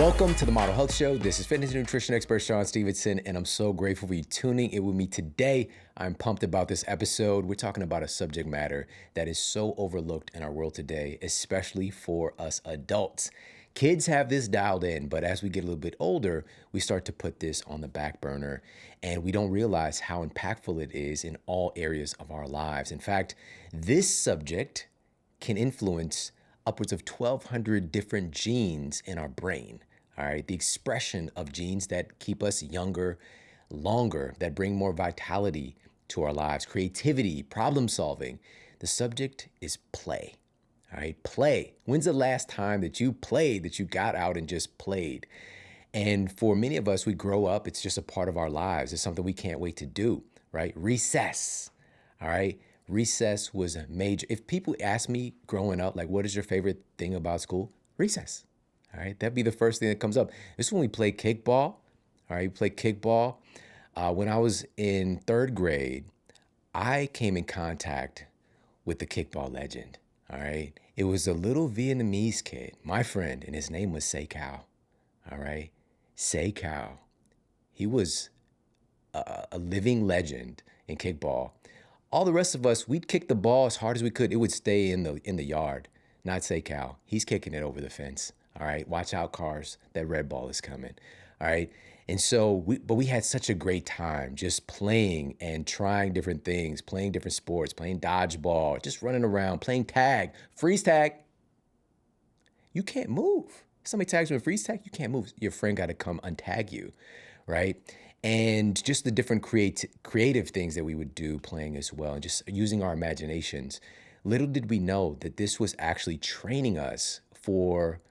Welcome to the Model Health Show. This is fitness and nutrition expert Shawn Stevenson, and I'm so grateful for you tuning in with me today. I'm pumped about this episode. We're talking about a subject matter that is so overlooked in our world today, especially for us adults. Kids have this dialed in, but as we get a little bit older, we start to put this on the back burner, and we don't realize how impactful it is in all areas of our lives. In fact, this subject can influence upwards of 1,200 different genes in our brain. All right, the expression of genes that keep us younger, longer, that bring more vitality to our lives, creativity, problem solving. The subject is play. All right, play. When's the last time that you played, that you got out and just played? And for many of us, we grow up, it's just a part of our lives. It's something we can't wait to do, right? Recess. All right. Recess was a major. If people ask me growing up, like, what is your favorite thing about school? Recess. All right. That'd be the first thing that comes up. This is when we play kickball. All right. We play kickball. When I was in third grade, I came in contact with the kickball legend. All right. It was a little Vietnamese kid, my friend, and his name was Say Cao. All right. Say Cao. He was a living legend in kickball. All the rest of us, we'd kick the ball as hard as we could. It would stay in the yard. Not Say Cal. He's kicking it over the fence. All right. Watch out, cars. That red ball is coming. All right. And so, we had such a great time just playing and trying different things, playing different sports, playing dodgeball, just running around, playing tag, freeze tag. You can't move. Somebody tags you in freeze tag, you can't move. Your friend got to come untag you, right? And just the different creative things that we would do playing as well, and just using our imaginations. Little did we know that this was actually training us for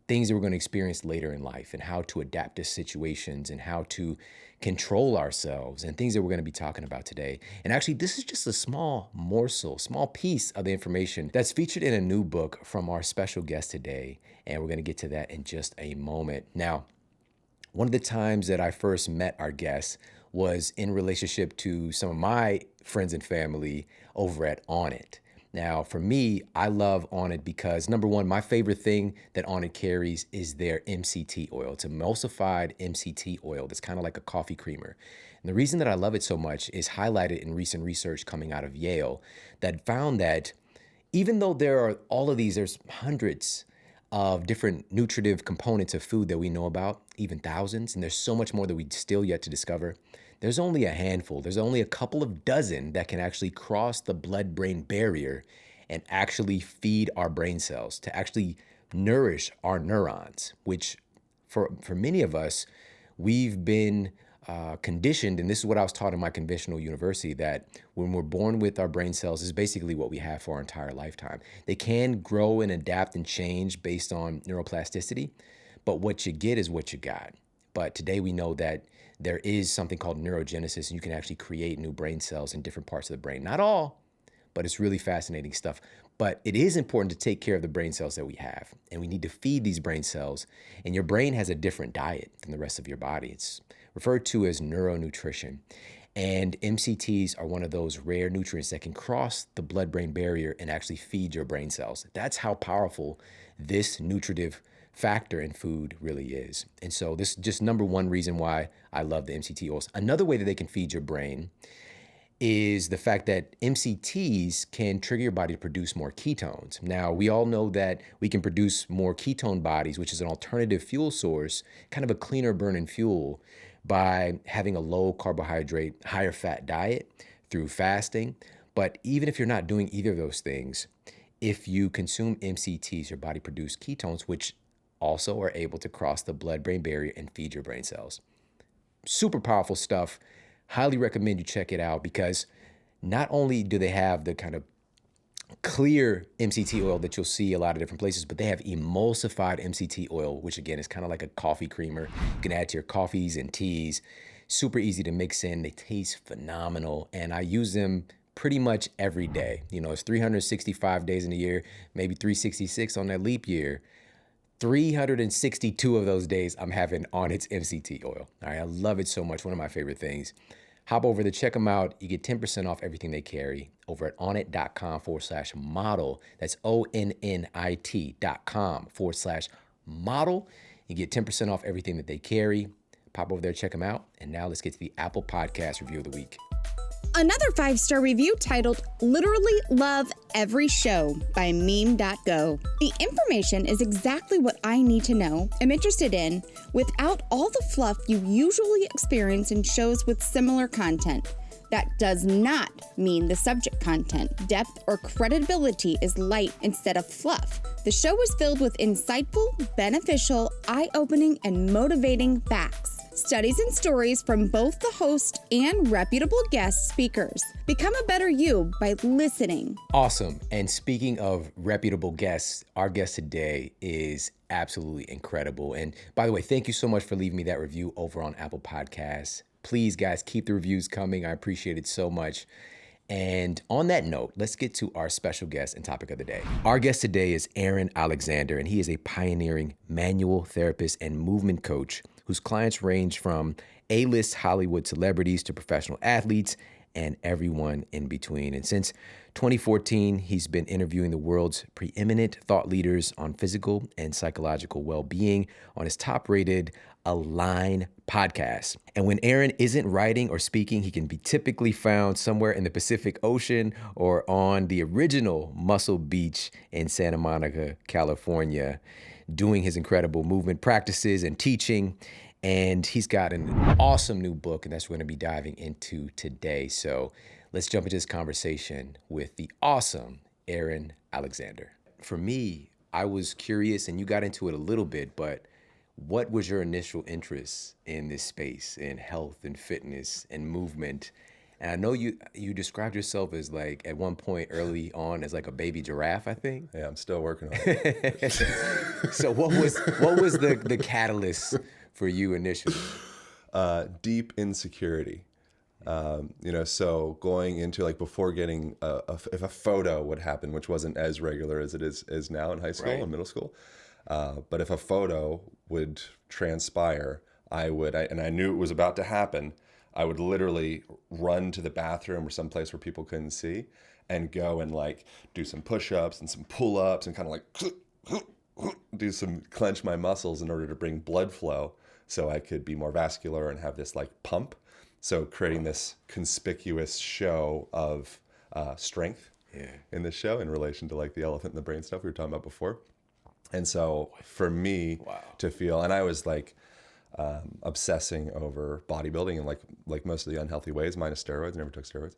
things that we're going to experience later in life, and how to adapt to situations, and how to control ourselves, and things that we're going to be talking about today. And actually, this is just a small morsel, small piece of the information that's featured in a new book from our special guest today. And we're going to get to that in just a moment. Now, one of the times that I first met our guest was in relationship to some of my friends and family over at Onnit. Now, for me, I love Onnit because, number one, my favorite thing that Onnit carries is their MCT oil. It's emulsified MCT oil that's kind of like a coffee creamer. And the reason that I love it so much is highlighted in recent research coming out of Yale that found that even though there are all of these, there's hundreds of different nutritive components of food that we know about, even thousands, and there's so much more that we still yet to discover. There's only a handful, there's only a couple of dozen that can actually cross the blood-brain barrier and actually feed our brain cells, to actually nourish our neurons, which for many of us, we've been conditioned, and this is what I was taught in my conventional university, that when we're born with our brain cells is basically what we have for our entire lifetime. They can grow and adapt and change based on neuroplasticity, but what you get is what you got. But today we know that there is something called neurogenesis, and you can actually create new brain cells in different parts of the brain. Not all, but it's really fascinating stuff. But it is important to take care of the brain cells that we have, and we need to feed these brain cells. And your brain has a different diet than the rest of your body. It's referred to as neuronutrition. And MCTs are one of those rare nutrients that can cross the blood-brain barrier and actually feed your brain cells. That's how powerful this nutritive factor in food really is. And so this is just number one reason why I love the MCT oils. Another way that they can feed your brain is the fact that MCTs can trigger your body to produce more ketones. Now, we all know that we can produce more ketone bodies, which is an alternative fuel source, kind of a cleaner burning fuel, by having a low carbohydrate, higher fat diet through fasting. But even if you're not doing either of those things, if you consume MCTs, your body produces ketones, which also are able to cross the blood-brain barrier and feed your brain cells. Super powerful stuff. Highly recommend you check it out, because not only do they have the kind of clear MCT oil that you'll see a lot of different places, but they have emulsified MCT oil, which again is kind of like a coffee creamer. You can add to your coffees and teas. Super easy to mix in. They taste phenomenal, and I use them pretty much every day. You know, it's 365 days in a year, maybe 366 on that leap year. 362 of those days I'm having Onnit's MCT oil. All right, I love it so much. One of my favorite things. Hop over to check them out. You get 10% off everything they carry over at onnit.com/model. That's ONNIT.com/model. You get 10% off everything that they carry. Pop over there, check them out. And now let's get to the Apple Podcast Review of the Week. Another 5-star review titled Literally Love Every Show by Meme.go. The information is exactly what I need to know, am interested in, without all the fluff you usually experience in shows with similar content. That does not mean the subject content, depth, or credibility is light instead of fluff. The show is filled with insightful, beneficial, eye-opening, and motivating facts. Studies and stories from both the host and reputable guest speakers. Become a better you by listening. Awesome. And speaking of reputable guests, our guest today is absolutely incredible. And by the way, thank you so much for leaving me that review over on Apple Podcasts. Please, guys, keep the reviews coming. I appreciate it so much. And on that note, let's get to our special guest and topic of the day. Our guest today is Aaron Alexander, and he is a pioneering manual therapist and movement coach whose clients range from A-list Hollywood celebrities to professional athletes and everyone in between. And since 2014, he's been interviewing the world's preeminent thought leaders on physical and psychological well-being on his top-rated Align podcast. And when Aaron isn't writing or speaking, he can be typically found somewhere in the Pacific Ocean or on the original Muscle Beach in Santa Monica, California, doing his incredible movement practices and teaching. And he's got an awesome new book, and that's what we're going to be diving into today. So let's jump into this conversation with the awesome Aaron Alexander. For me, I was curious, and you got into it a little bit, but what was your initial interest in this space, in health and fitness and movement? And I know you described yourself as like at one point early on as like a baby giraffe, I think. Yeah, I'm still working on it. So what was the catalyst for you initially? Deep insecurity. So going into like before getting if a photo would happen, which wasn't as regular as it is now in high school and middle school. But if a photo would transpire, I knew it was about to happen, I would literally run to the bathroom or someplace where people couldn't see and go and like do some push-ups and some pull-ups and kind of like clench my muscles in order to bring blood flow so I could be more vascular and have this like pump. So creating this conspicuous show of strength in the show in relation to like the elephant in the brain stuff we were talking about before. And so for me to feel, and I was like obsessing over bodybuilding in like most of the unhealthy ways, minus steroids. I never took steroids.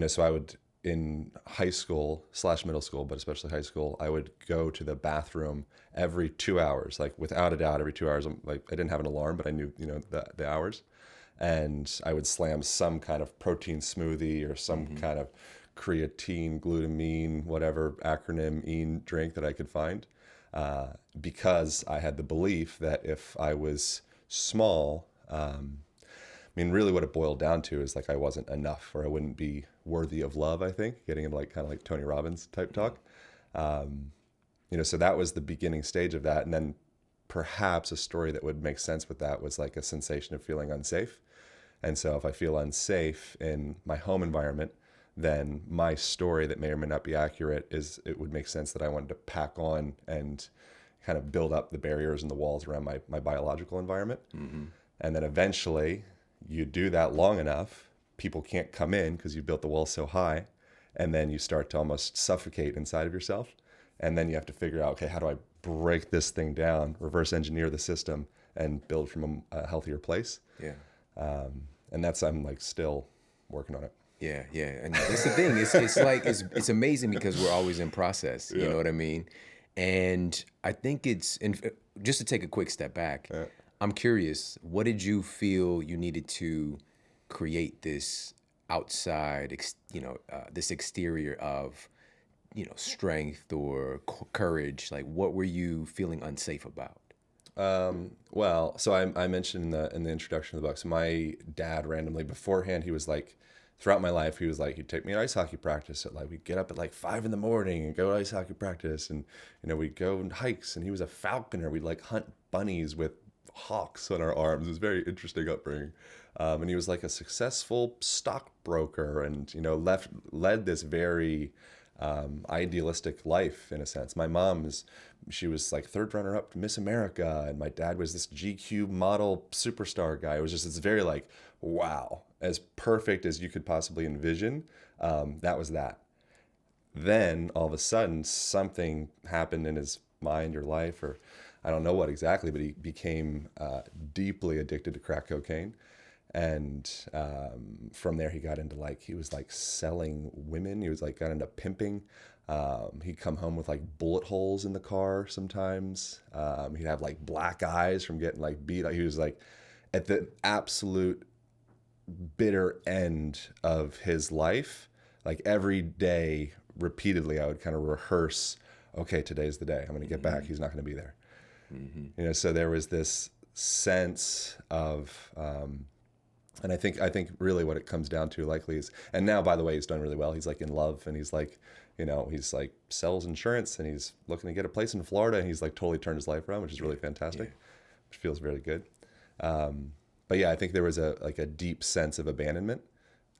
So I would, in high school / middle school, but especially high school, I would go to the bathroom every 2 hours, like without a doubt, every 2 hours. Like I didn't have an alarm, but I knew, the hours. And I would slam some kind of protein smoothie or some kind of creatine, glutamine, whatever acronym drink that I could find, because I had the belief that if I was small, really what it boiled down to is like I wasn't enough, or I wouldn't be worthy of love, I think, getting into like kind of like Tony Robbins type talk. So that was the beginning stage of that. And then perhaps a story that would make sense with that was like a sensation of feeling unsafe. And so if I feel unsafe in my home environment, then my story that may or may not be accurate it would make sense that I wanted to pack on and kind of build up the barriers and the walls around my biological environment. Mm-hmm. And then eventually you do that long enough, people can't come in because you built the walls so high, and then you start to almost suffocate inside of yourself. And then you have to figure out, okay, how do I break this thing down, reverse engineer the system, and build from a healthier place? Yeah. And I'm like still working on it. Yeah. And that's the thing. It's amazing because we're always in process. You know what I mean? And I think just to take a quick step back, I'm curious, what did you feel you needed to create this outside, this exterior of, strength or courage? Like, what were you feeling unsafe about? So I mentioned in the introduction of the book, so my dad randomly beforehand, he was like, throughout my life, he was like, he'd take me to ice hockey practice at we'd get up at 5 a.m. and go to ice hockey practice, and we'd go on hikes, and he was a falconer. We'd hunt bunnies with hawks on our arms. It was a very interesting upbringing. And he was like a successful stockbroker, and led this very idealistic life in a sense. My mom she was like third runner up to Miss America, and my dad was this GQ model superstar guy. It was just, it's very like, wow, as perfect as you could possibly envision. That was that. Then all of a sudden something happened in his mind or life, or I don't know what exactly, but he became deeply addicted to crack cocaine. And from there he got into he was like selling women. He was like got into pimping. He'd come home with like bullet holes in the car sometimes. He'd have like black eyes from getting like beat. He was like at the absolute bitter end of his life. Like every day, repeatedly, I would kind of rehearse, okay, today's the day. I'm going to get back. He's not going to be there. So there was this sense of, and I think really what it comes down to likely is, and now, by the way, he's done really well. He's like in love, and he's like, he's like sells insurance, and he's looking to get a place in Florida, and he's like totally turned his life around, which is really fantastic, which feels really good. But yeah, I think there was a deep sense of abandonment,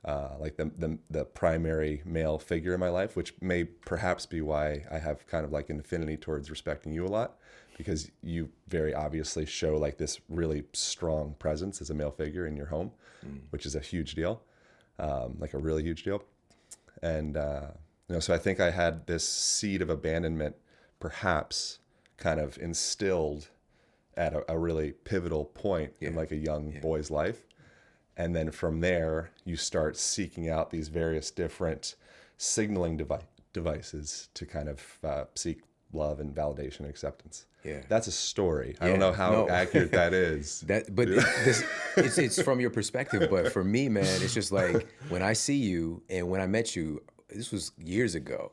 like the primary male figure in my life, which may perhaps be why I have kind of like an affinity towards respecting you a lot, because you very obviously show like this really strong presence as a male figure in your home, which is a huge deal, like a really huge deal. And, so I think I had this seed of abandonment perhaps kind of instilled at a really pivotal point in like a young boy's life. And then from there, you start seeking out these various different signaling devices to kind of seek love and validation and acceptance. Yeah, that's a story. I don't know how accurate that is. It's from your perspective. But for me, man, it's just like when I see you and when I met you, this was years ago.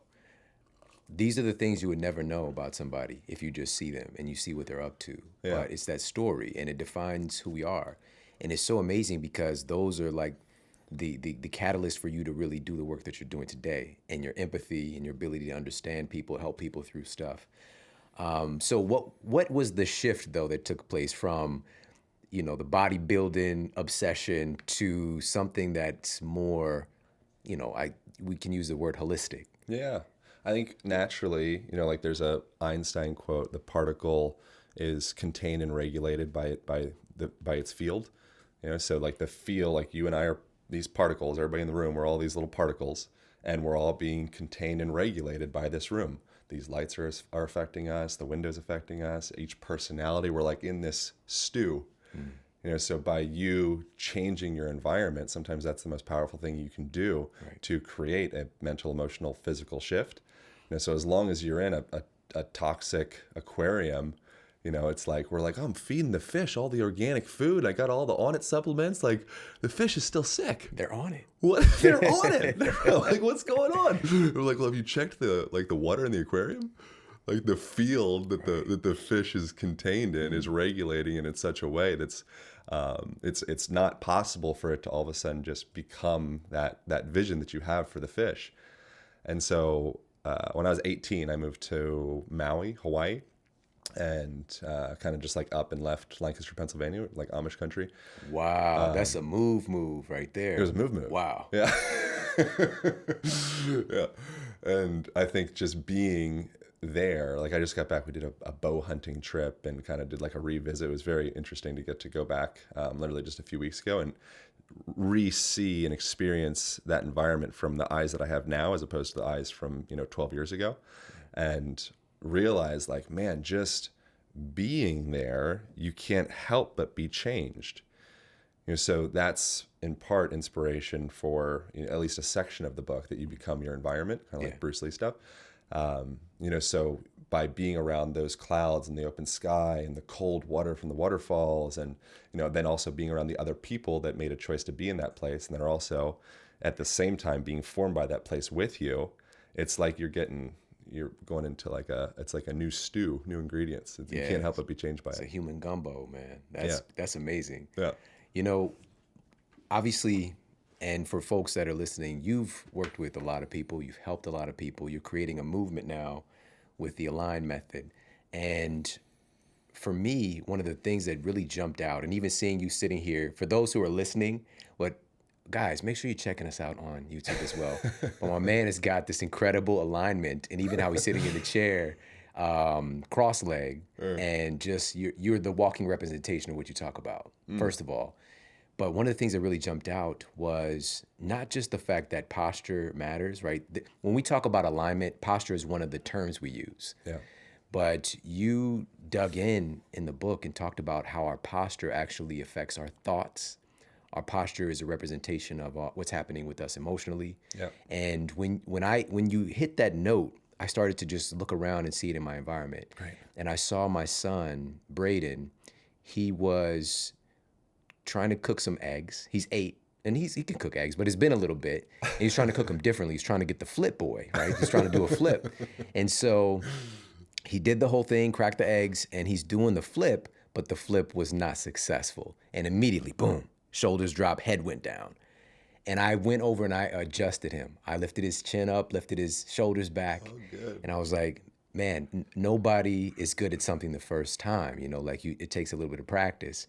These are the things you would never know about somebody if you just see them and you see what they're up to. Yeah. But it's that story, and it defines who we are. And it's so amazing because those are like the catalyst for you to really do the work that you're doing today, and your empathy and your ability to understand people, help people through stuff. So what was the shift though that took place from, the bodybuilding obsession to something that's more, we can use the word holistic. Yeah. I think naturally, like there's a Einstein quote, the particle is contained and regulated by its field. So like the field, like you and I are these particles, everybody in the room, we're all these little particles, and we're all being contained and regulated by this room. These lights are affecting us, the windows affecting us, each personality, we're like in this stew. So by you changing your environment, sometimes that's the most powerful thing you can do to create a mental, emotional, physical shift. So as long as you're in a toxic aquarium, it's like, we're like, oh, I'm feeding the fish all the organic food. I got all the On It supplements. Like, the fish is still sick. They're on it. What? They're on it. Like, what's going on? We're like, well, have you checked the water in the aquarium? Like the field that the fish is contained in is regulating it in such a way that's it's not possible for it to all of a sudden just become that vision that you have for the fish. And so when I was 18, I moved to Maui, Hawaii, and kind of just like up and left Lancaster, Pennsylvania, like Amish country. Wow, that's a move right there. It was a move. Wow. Yeah. Yeah. And I think just being there, like I just got back, we did a bow hunting trip and kind of did like a revisit. It was very interesting to get to go back literally just a few weeks ago and re-see and experience that environment from the eyes that I have now as opposed to the eyes from 12 years ago, and realize like, man, just being there, you can't help but be changed. So that's in part inspiration for at least a section of the book, that you become your environment, kind of like Bruce Lee stuff. So by being around those clouds and the open sky and the cold water from the waterfalls, and then also being around the other people that made a choice to be in that place, and that are also at the same time being formed by that place with you, it's like you're going into like a new stew, new ingredients. You can't help but be changed by it. It's a human gumbo, man. That's amazing. Yeah. Obviously, and for folks that are listening, you've worked with a lot of people, you've helped a lot of people, you're creating a movement now with the Align method. And for me, one of the things that really jumped out, and even seeing you sitting here, for those who are listening, what guys, make sure you're checking us out on YouTube as well. But my man has got this incredible alignment, and even how he's sitting in the chair, cross-legged, and just you're the walking representation of what you talk about, first of all. But one of the things that really jumped out was not just the fact that posture matters, right? When we talk about alignment, posture is one of the terms we use. Yeah. But you dug in the book and talked about how our posture actually affects our thoughts. Our posture is a representation of what's happening with us emotionally. Yeah. And when you hit that note, I started to just look around and see it in my environment. Right. And I saw my son, Braden. He was trying to cook some eggs. He's 8, and he can cook eggs, but it's been a little bit. And he's trying to cook them differently. He's trying to get the flip boy, right? He's trying to do a flip. And so he did the whole thing, cracked the eggs, and he's doing the flip, but the flip was not successful. And immediately, boom, shoulders dropped, head went down. And I went over and I adjusted him. I lifted his chin up, lifted his shoulders back. Oh, good. And I was like, man, nobody is good at something the first time. It takes a little bit of practice.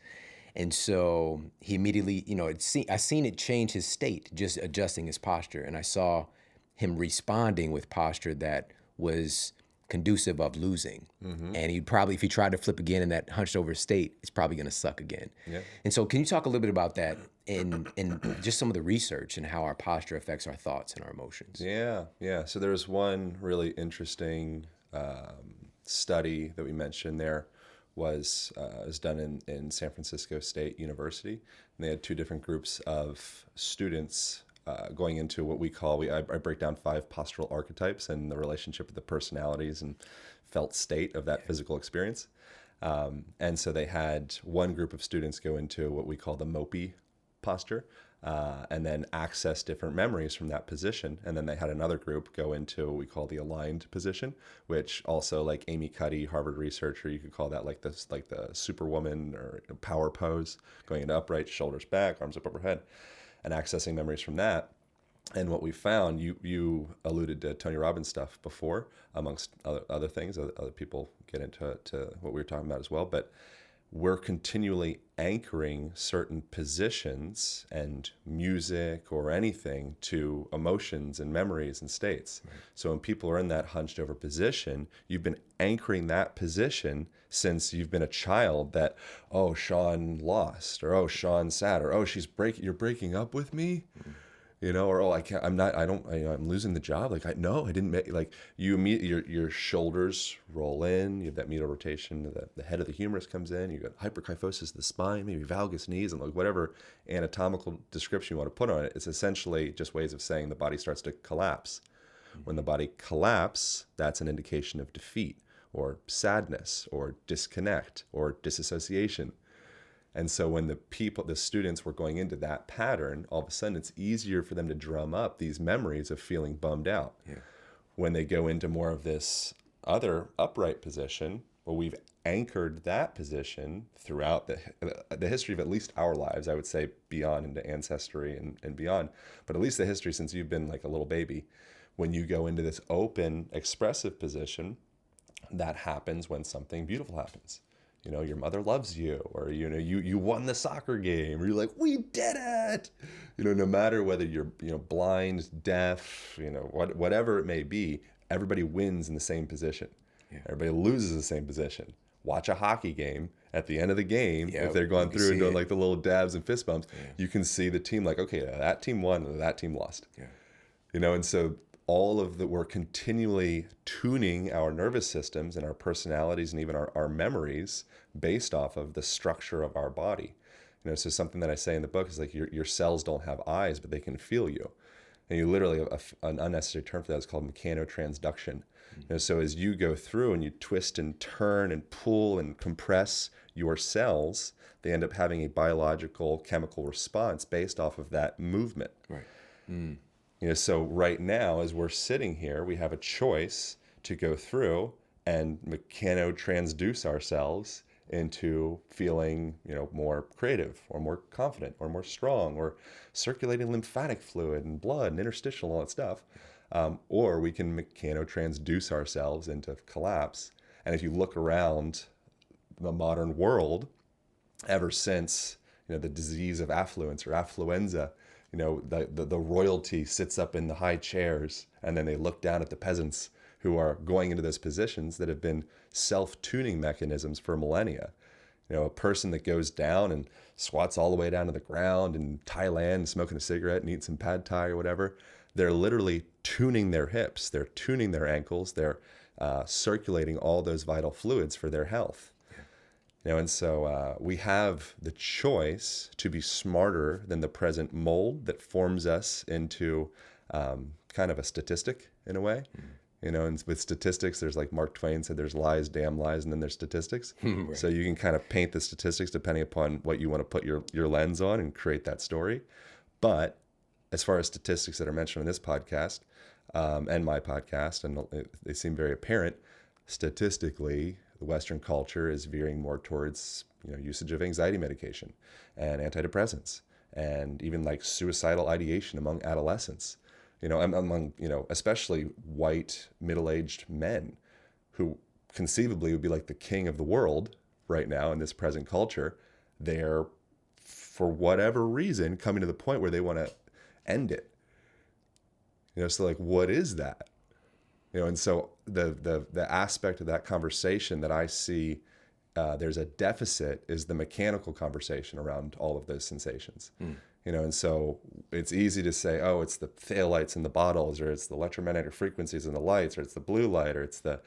And so he immediately, I seen it change his state, just adjusting his posture. And I saw him responding with posture that was conducive of losing. Mm-hmm. And he'd probably, if he tried to flip again in that hunched over state, it's probably going to suck again. Yeah. And so can you talk a little bit about that in just some of the research and how our posture affects our thoughts and our emotions? Yeah. So there's one really interesting study that we mentioned there. Was done in San Francisco State University, and they had 2 different groups of students going into what we call, I break down 5 postural archetypes and the relationship with the personalities and felt state of that physical experience. And so they had one group of students go into what we call the mopey posture, and then access different memories from that position. And then they had another group go into what we call the aligned position, which also, like Amy Cuddy, Harvard researcher, you could call that like the superwoman or power pose, going into upright, shoulders back, arms up overhead, and accessing memories from that. And what we found, you alluded to Tony Robbins stuff before, amongst other things. Other people get into what we were talking about as well, but we're continually anchoring certain positions and music or anything to emotions and memories and states. Right. So when people are in that hunched over position, you've been anchoring that position since you've been a child, that, oh, Shawn lost, or oh, Shawn's sad, or oh, you're breaking up with me. Mm-hmm. Or oh, I'm losing the job. Like, I didn't make, like, your shoulders roll in, you have that medial rotation, the head of the humerus comes in, you got hyperkyphosis of the spine, maybe valgus knees, and like whatever anatomical description you want to put on it. It's essentially just ways of saying the body starts to collapse. Mm-hmm. When the body collapses, that's an indication of defeat or sadness or disconnect or disassociation. And so when the students were going into that pattern, all of a sudden it's easier for them to drum up these memories of feeling bummed out. Yeah. When they go into more of this other upright position, well, we've anchored that position throughout the history of at least our lives, I would say beyond into ancestry and beyond, but at least the history since you've been like a little baby. When you go into this open, expressive position, that happens when something beautiful happens. Your mother loves you, or, you won the soccer game, or you're like, we did it. No matter whether you're, blind, deaf, whatever it may be, everybody wins in the same position. Yeah. Everybody loses in the same position. Watch a hockey game. At the end of the game, if they're going through and doing like the little dabs and fist bumps, you can see the team like, okay, that team won, and that team lost. Yeah. And so we're continually tuning our nervous systems and our personalities and even our memories based off of the structure of our body. So something that I say in the book is like your cells don't have eyes, but they can feel you. And you literally, an unnecessary term for that is called mechanotransduction. Mm-hmm. So as you go through and you twist and turn and pull and compress your cells, they end up having a biological chemical response based off of that movement. Right. Mm. So right now, as we're sitting here, we have a choice to go through and mechanotransduce ourselves into feeling, more creative or more confident or more strong or circulating lymphatic fluid and blood and interstitial and all that stuff. Or we can mechanotransduce ourselves into collapse. And if you look around the modern world, ever since, the disease of affluence or affluenza, the royalty sits up in the high chairs, and then they look down at the peasants who are going into those positions that have been self-tuning mechanisms for millennia. A person that goes down and squats all the way down to the ground in Thailand, smoking a cigarette and eating some pad thai or whatever, they're literally tuning their hips, they're tuning their ankles, they're circulating all those vital fluids for their health. And so we have the choice to be smarter than the present mold that forms us into kind of a statistic in a way. And with statistics, there's, like Mark Twain said, there's lies, damn lies, and then there's statistics. Right. So you can kind of paint the statistics depending upon what you want to put your lens on and create that story. But as far as statistics that are mentioned in this podcast and my podcast, and they seem very apparent, statistically, the Western culture is veering more towards usage of anxiety medication and antidepressants, and even like suicidal ideation among adolescents. Among especially white middle-aged men who conceivably would be like the king of the world right now in this present culture. They're, for whatever reason, coming to the point where they want to end it. So like, what is that? And so the aspect of that conversation that I see there's a deficit is the mechanical conversation around all of those sensations. And so it's easy to say, oh, it's the phthalates in the bottles, or it's the electromagnetic frequencies in the lights, or it's the blue light, or it's the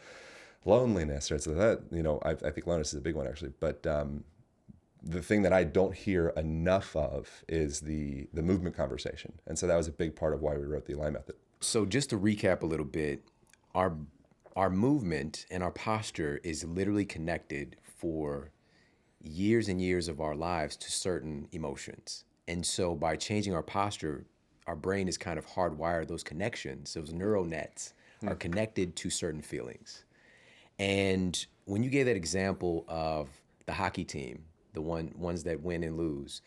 loneliness, or it's that. I think loneliness is a big one, actually. But the thing that I don't hear enough of is the movement conversation. And so that was a big part of why we wrote the Align Method. So just to recap a little bit, our movement and our posture is literally connected for years and years of our lives to certain emotions. And so by changing our posture, our brain is kind of hardwired those connections. Those neural nets are connected to certain feelings. And when you gave that example of the hockey team, the ones that win and lose,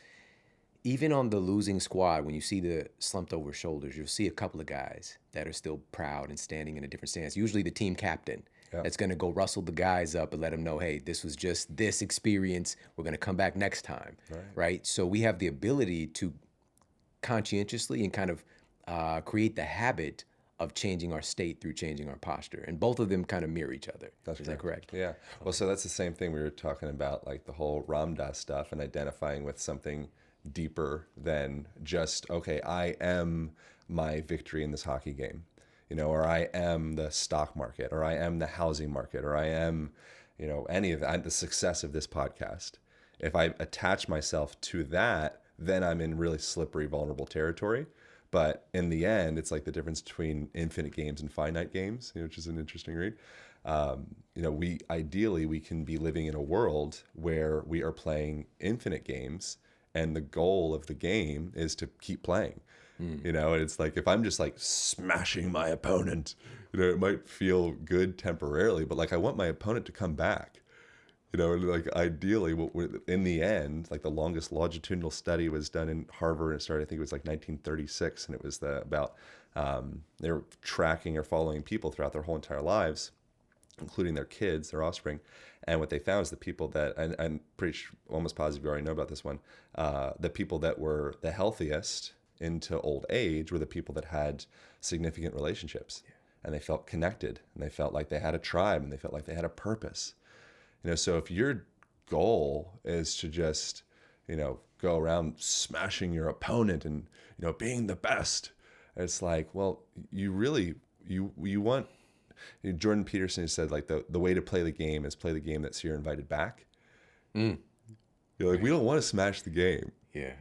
even on the losing squad, when you see the slumped over shoulders, you'll see a couple of guys that are still proud and standing in a different stance. Usually the team captain. Yep. That's going to go rustle the guys up and let them know, hey, this was just this experience. We're going to come back next time, right? So we have the ability to conscientiously and kind of create the habit of changing our state through changing our posture. And both of them kind of mirror each other. Is that correct? Yeah. Well, so that's the same thing we were talking about, like the whole Ram Dass stuff and identifying with something deeper than just, okay, I am my victory in this hockey game. Or I am the stock market, or I am the housing market, or I am, any of that, the success of this podcast. If I attach myself to that, then I'm in really slippery, vulnerable territory. But in the end, it's like the difference between infinite games and finite games, which is an interesting read. We can be living in a world where we are playing infinite games, and the goal of the game is to keep playing. And it's like, if I'm just like smashing my opponent, it might feel good temporarily, but like I want my opponent to come back. Like ideally, in the end, like the longest longitudinal study was done in Harvard, and it started, I think it was like 1936, and it was about they were tracking or following people throughout their whole entire lives, including their kids, their offspring. And what they found is the people that, and I'm pretty sure, almost positive you already know about this one, the people that were the healthiest into old age were the people that had significant relationships, and they felt connected, and they felt like they had a tribe, and they felt like they had a purpose. So if your goal is to just, go around smashing your opponent and, being the best, it's like, well, you really, you want, Jordan Peterson has said, like, the way to play the game is play the game that's you're invited back. You're like, we don't want to smash the game. Yeah.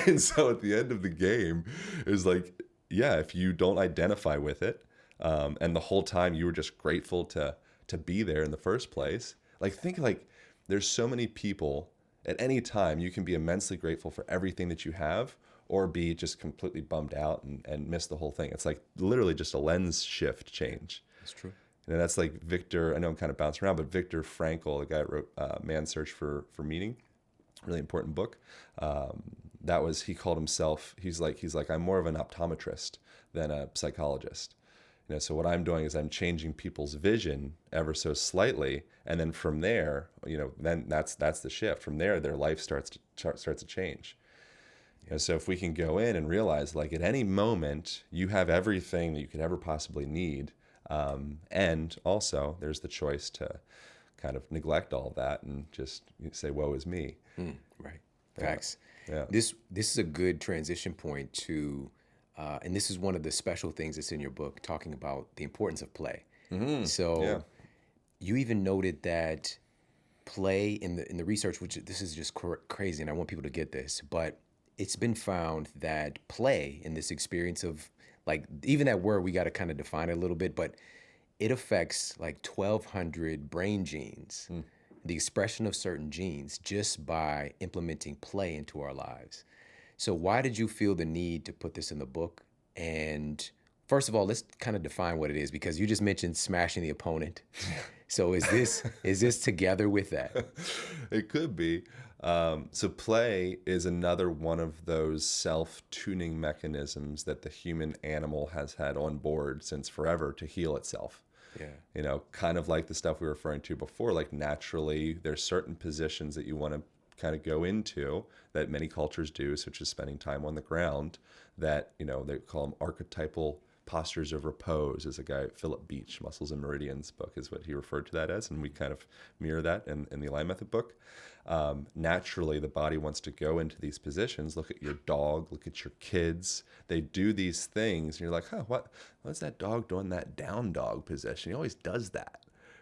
And so at the end of the game is like, if you don't identify with it, and the whole time you were just grateful to be there in the first place, like, think like there's so many people at any time you can be immensely grateful for everything that you have, or be just completely bummed out and miss the whole thing. It's like literally just a lens shift change. That's true. And that's like Viktor, I know I'm kind of bouncing around, but Viktor Frankl, the guy that wrote Man's Search for Meaning, really important book. He called himself, he's like, I'm more of an optometrist than a psychologist. So what I'm doing is I'm changing people's vision ever so slightly, and then from there, then that's the shift. From there, their life starts to change. And so if we can go in and realize, like, at any moment, you have everything that you could ever possibly need. And also there's the choice to kind of neglect all that and just say, woe is me. Right. Facts. Yeah. This is a good transition point to, and this is one of the special things that's in your book, talking about the importance of play. So you even noted that play in the research, which this is just crazy, and I want people to get this, but it's been found that play in this experience of, like, even that word, we got to kind of define it a little bit, but it affects like 1,200 brain genes, the expression of certain genes, just by implementing play into our lives. So why did you feel the need to put this in the book? And first of all, let's kind of define what it is, because you just mentioned smashing the opponent. So is this together with that? It could be. So play is another one of those self-tuning mechanisms that the human animal has had on board since forever to heal itself. Yeah. You know, kind of like the stuff we were referring to before, like naturally there's certain positions that you want to kind of go into that many cultures do, such as spending time on the ground, that, you know, they call them archetypal postures of repose. Is a guy, Philip Beach, Muscles and Meridians book is what he referred to that as, and we kind of mirror that in the Align Method book. Naturally, the body wants to go into these positions. Look at your dog, look at your kids. They do these things, and you're like, what's that dog doing that down dog position? He always does that.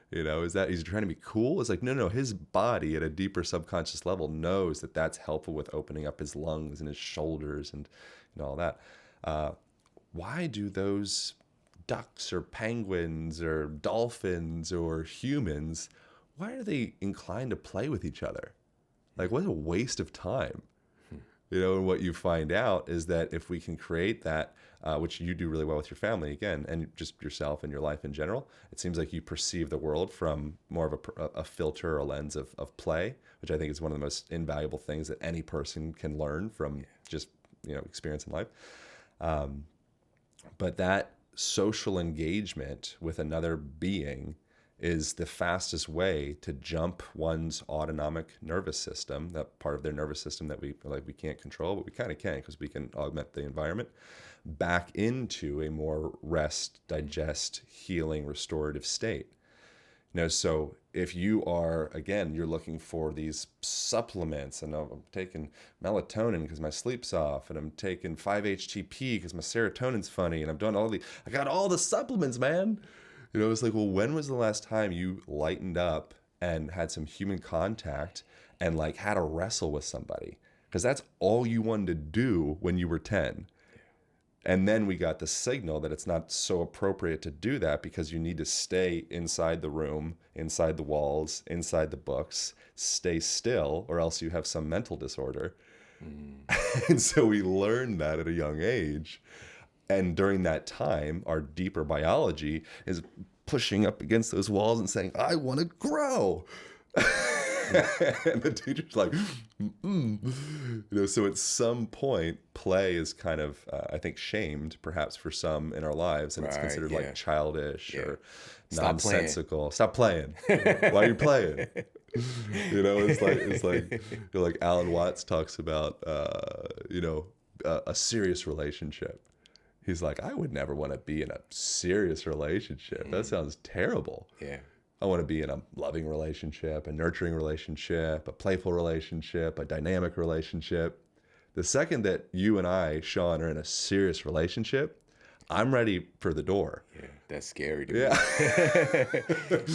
You know, is that he's trying to be cool? It's like, no, his body at a deeper subconscious level knows that that's helpful with opening up his lungs and his shoulders and all that. Why do those ducks or penguins or dolphins or humans, why are they inclined to play with each other? Like, what a waste of time. You know, and what you find out is that if we can create that, which you do really well with your family, again, and just yourself and your life in general, it seems like you perceive the world from more of a filter or a lens of play, which I think is one of the most invaluable things that any person can learn from just, you know, experience in life. But that social engagement with another being is the fastest way to jump one's autonomic nervous system, that part of their nervous system that we can't control, but we kind of can because we can augment the environment, back into a more rest, digest, healing, restorative state. You know, so if you are, again, you're looking for these supplements, and I'm taking melatonin because my sleep's off, and I'm taking 5-HTP because my serotonin's funny, and I'm doing I got all the supplements, man. You know, it's like, well, when was the last time you lightened up and had some human contact and like had a wrestle with somebody? Because that's all you wanted to do when you were 10. And then we got the signal that it's not so appropriate to do that because you need to stay inside the room, inside the walls, inside the books, stay still, or else you have some mental disorder. And so we learned that at a young age. And during that time, our deeper biology is pushing up against those walls and saying, I want to grow. And the teacher's like, You know, so at some point, play is kind of, I think, shamed, perhaps for some in our lives, and it's considered like childish or nonsensical. Stop playing. Why are you playing? You know, it's like you know, like Alan Watts talks about, you know, a serious relationship. He's like, I would never want to be in a serious relationship. That sounds terrible. Yeah. I want to be in a loving relationship, a nurturing relationship, a playful relationship, a dynamic relationship. The second that you and I, Shawn, are in a serious relationship, I'm ready for the door. Yeah, that's scary to me.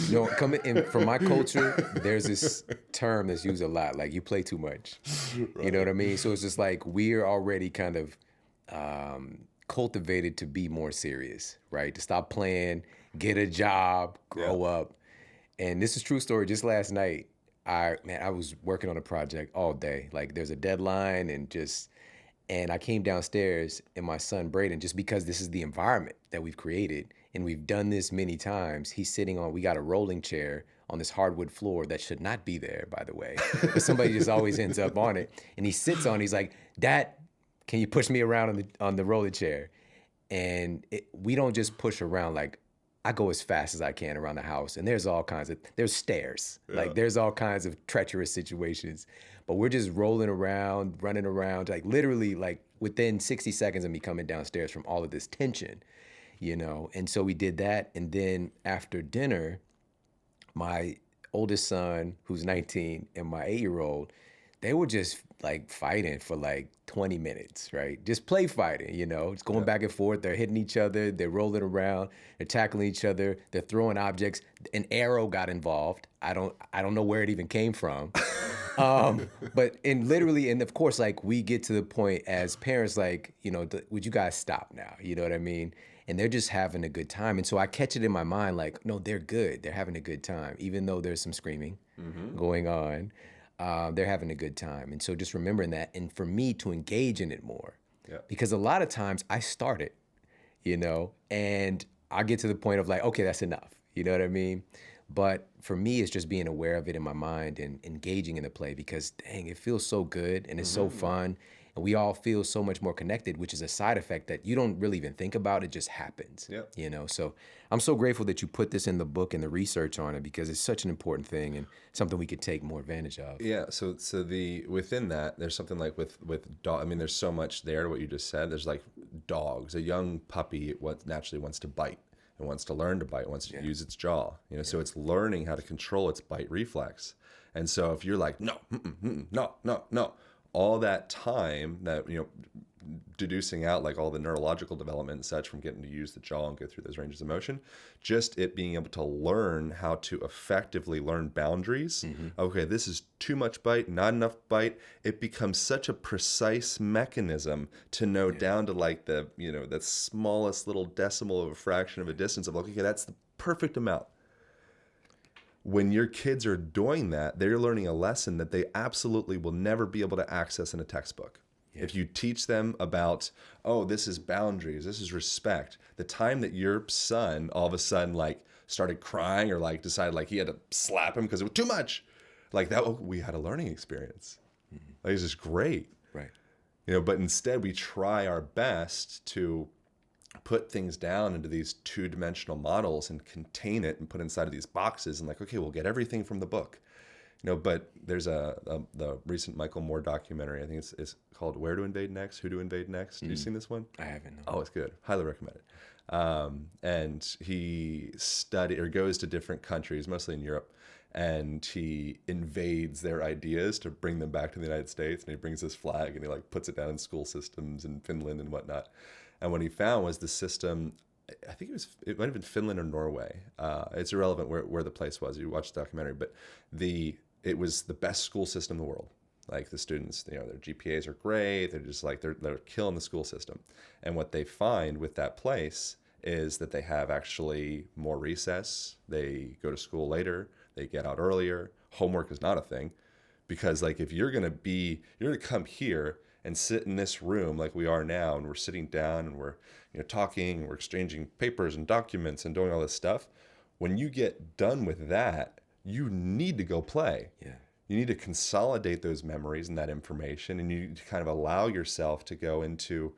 You know, coming in from my culture, there's this term that's used a lot, like you play too much. Right. You know what I mean? So it's just like we're already kind of cultivated to be more serious, right? To stop playing, get a job, grow up. And this is a true story. Just last night, I was working on a project all day. Like there's a deadline and I came downstairs and my son Braden, just because this is the environment that we've created and we've done this many times, he's sitting on, we got a rolling chair on this hardwood floor that should not be there, by the way. But somebody just always ends up on it. And he sits on, he's like, Dad, can you push me around on the rolling chair? And we don't just push around like I go as fast as I can around the house, and there's stairs, like there's all kinds of treacherous situations, but we're just rolling around, running around, like literally like within 60 seconds of me coming downstairs from all of this tension, And so we did that, and then after dinner, my oldest son, who's 19, and my 8-year-old, they were just like fighting for like 20 minutes, right? Just play fighting, It's going back and forth. They're hitting each other. They're rolling around. They're tackling each other. They're throwing objects. An arrow got involved. I don't know where it even came from. And of course, like we get to the point as parents, like, would you guys stop now? You know what I mean? And they're just having a good time. And so I catch it in my mind, like, no, they're good. They're having a good time, even though there's some screaming going on. They're having a good time. And so just remembering that, and for me to engage in it more, because a lot of times I start it, and I get to the point of like, okay, that's enough. You know what I mean? But for me, it's just being aware of it in my mind and engaging in the play, because dang, it feels so good and it's so fun. And we all feel so much more connected, which is a side effect that you don't really even think about. It just happens, So I'm so grateful that you put this in the book and the research on it, because it's such an important thing and something we could take more advantage of. Yeah. So within that, there's something like with dog. I mean, there's so much there to what you just said. There's like dogs. A young puppy naturally wants to bite. It wants to learn to bite. It wants to use its jaw. So it's learning how to control its bite reflex. And so if you're like, no, no, all that time that, deducing out like all the neurological development and such from getting to use the jaw and go through those ranges of motion, just it being able to learn how to effectively learn boundaries. Okay, this is too much bite, not enough bite. It becomes such a precise mechanism to know down to like the smallest little decimal of a fraction of a distance of like, okay, that's the perfect amount. When your kids are doing that, they're learning a lesson that they absolutely will never be able to access in a textbook. Yeah. If you teach them about, oh, this is boundaries, this is respect, the time that your son all of a sudden like started crying or like decided like he had to slap him because it was too much, like that, we had a learning experience. Like, it's just great. Right. But instead we try our best to put things down into these two-dimensional models and contain it and put inside of these boxes and like, okay, we'll get everything from the book. But there's the recent Michael Moore documentary. I think it's called Where to Invade Next, Who to Invade Next. Have you seen this one? I haven't. No. Oh, it's good. Highly recommend it. And he goes to different countries, mostly in Europe, and he invades their ideas to bring them back to the United States. And he brings this flag and he like puts it down in school systems in Finland and whatnot. And what he found was the system, I think it might have been Finland or Norway. It's irrelevant where the place was. You watch the documentary, but it was the best school system in the world. Like the students, their GPAs are great. They're just like, they're killing the school system. And what they find with that place is that they have actually more recess. They go to school later. They get out earlier. Homework is not a thing, because like if you're going to come here and sit in this room like we are now, and we're sitting down and we're talking, and we're exchanging papers and documents and doing all this stuff. When you get done with that, you need to go play. Yeah. You need to consolidate those memories and that information, and you need to kind of allow yourself to go into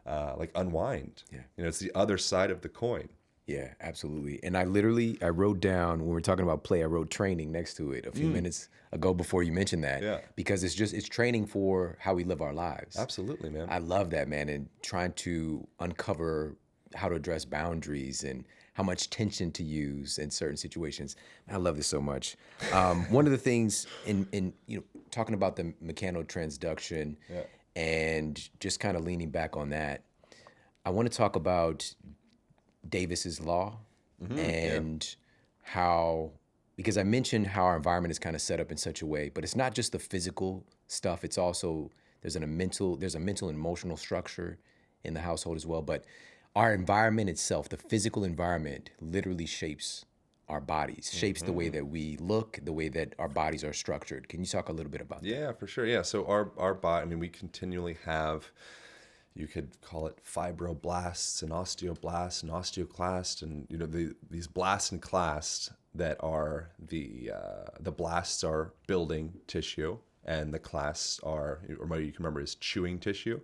like unwind. Yeah. It's the other side of the coin. Yeah, absolutely. And I wrote down, when we're talking about play, I wrote training next to it a few minutes ago before you mentioned that. Yeah. Because it's training for how we live our lives. Absolutely, man. I love that, man. And trying to uncover how to address boundaries and how much tension to use in certain situations. I love this so much. One of the things in talking about the mechanotransduction and just kind of leaning back on that, I want to talk about Davis's law and how, because I mentioned how our environment is kind of set up in such a way, but it's not just the physical stuff. It's also, there's a mental and emotional structure in the household as well. But our environment itself, the physical environment, literally shapes our bodies, shapes the way that we look, the way that our bodies are structured. Can you talk a little bit about that? Yeah, for sure. Yeah. So our body, I mean, we continually have, you could call it fibroblasts and osteoblasts and osteoclasts, and these blasts and clasts that are the blasts are building tissue, and the clasts are, or you can remember, is chewing tissue.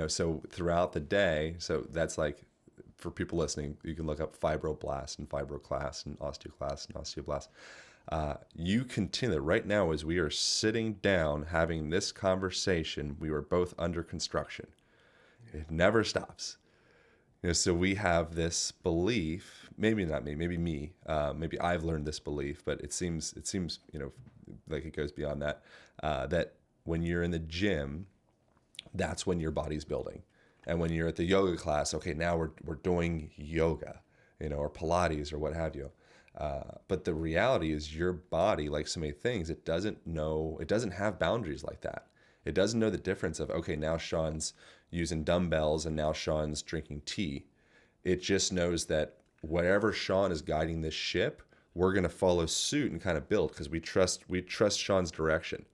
So throughout the day, so that's like for people listening, you can look up fibroblast and fibroclast and osteoblast. You continue right now as we are sitting down having this conversation. We were both under construction. It never stops. So we have this belief, maybe not me, maybe me, maybe I've learned this belief, but it seems, like it goes beyond that, that when you're in the gym, that's when your body's building. And when you're at the yoga class, okay, now we're doing yoga, or Pilates or what have you. But the reality is your body, like so many things, it doesn't have boundaries like that. It doesn't know the difference of, okay, now Shawn's using dumbbells and now Shawn's drinking tea. It just knows that whatever Shawn is guiding this ship, we're going to follow suit and kind of build because we trust Shawn's direction.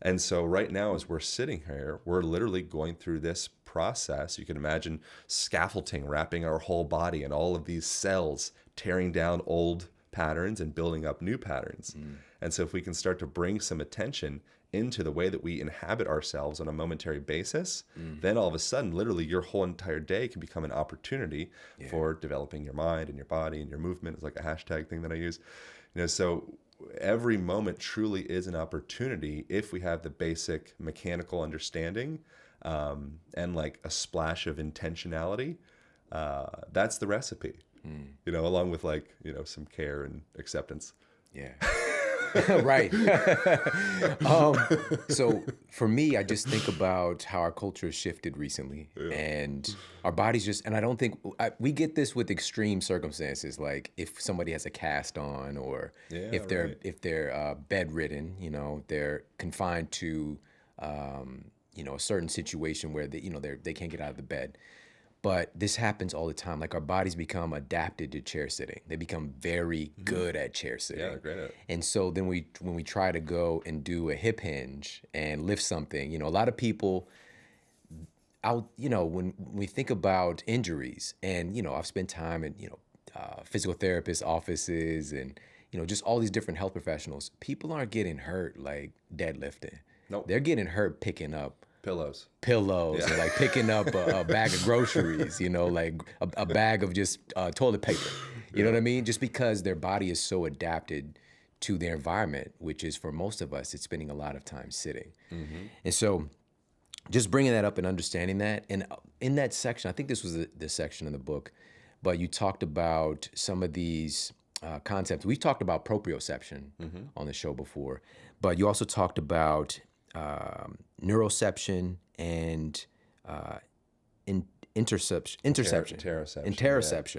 And so right now, as we're sitting here, we're literally going through this process. You can imagine scaffolding wrapping our whole body and all of these cells tearing down old patterns and building up new patterns. And so if we can start to bring some attention into the way that we inhabit ourselves on a momentary basis, then all of a sudden, literally your whole entire day can become an opportunity for developing your mind and your body and your movement. It's like a hashtag thing that I use. So every moment truly is an opportunity if we have the basic mechanical understanding and like a splash of intentionality. That's the recipe, along with some care and acceptance. Yeah. Right. So for me, I just think about how our culture has shifted recently and our bodies and I don't think we get this with extreme circumstances. Like if somebody has a cast on or if they're bedridden, they're confined to, a certain situation where they can't get out of the bed. But this happens all the time. Like our bodies become adapted to chair sitting. They become very good at chair sitting. Yeah, great at it. And so then when we try to go and do a hip hinge and lift something, a lot of people when we think about injuries and, I've spent time in, physical therapist offices and, just all these different health professionals, people aren't getting hurt like deadlifting. Nope. They're getting hurt picking up Pillows or like picking up a bag of groceries, like a bag of just toilet paper. You know what I mean? Just because their body is so adapted to their environment, which is for most of us, it's spending a lot of time sitting. And so just bringing that up and understanding that. And in that section, I think this was the section in the book, but you talked about some of these concepts. We've talked about proprioception on the show before, but you also talked about neuroception and interoception.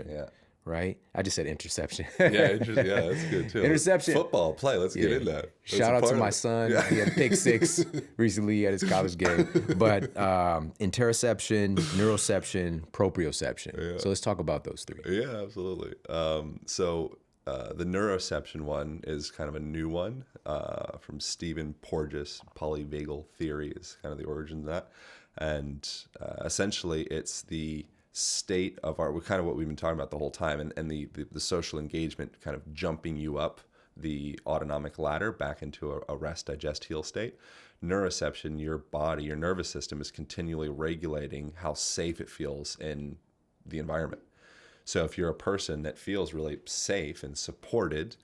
Yeah. Right? I just said interception. Yeah, that's good too. Interception. Football play. Let's get in that. Shout out to my son. Yeah. He had pick 6 recently at his college game. But interoception, neuroception, proprioception. Yeah. So let's talk about those 3. Yeah, absolutely. The neuroception one is kind of a new one from Stephen Porges. Polyvagal theory is kind of the origin of that. And essentially it's the state of kind of what we've been talking about the whole time and the social engagement kind of jumping you up the autonomic ladder back into a rest, digest, heal state. Neuroception, your body, your nervous system is continually regulating how safe it feels in the environment. So if you're a person that feels really safe and supported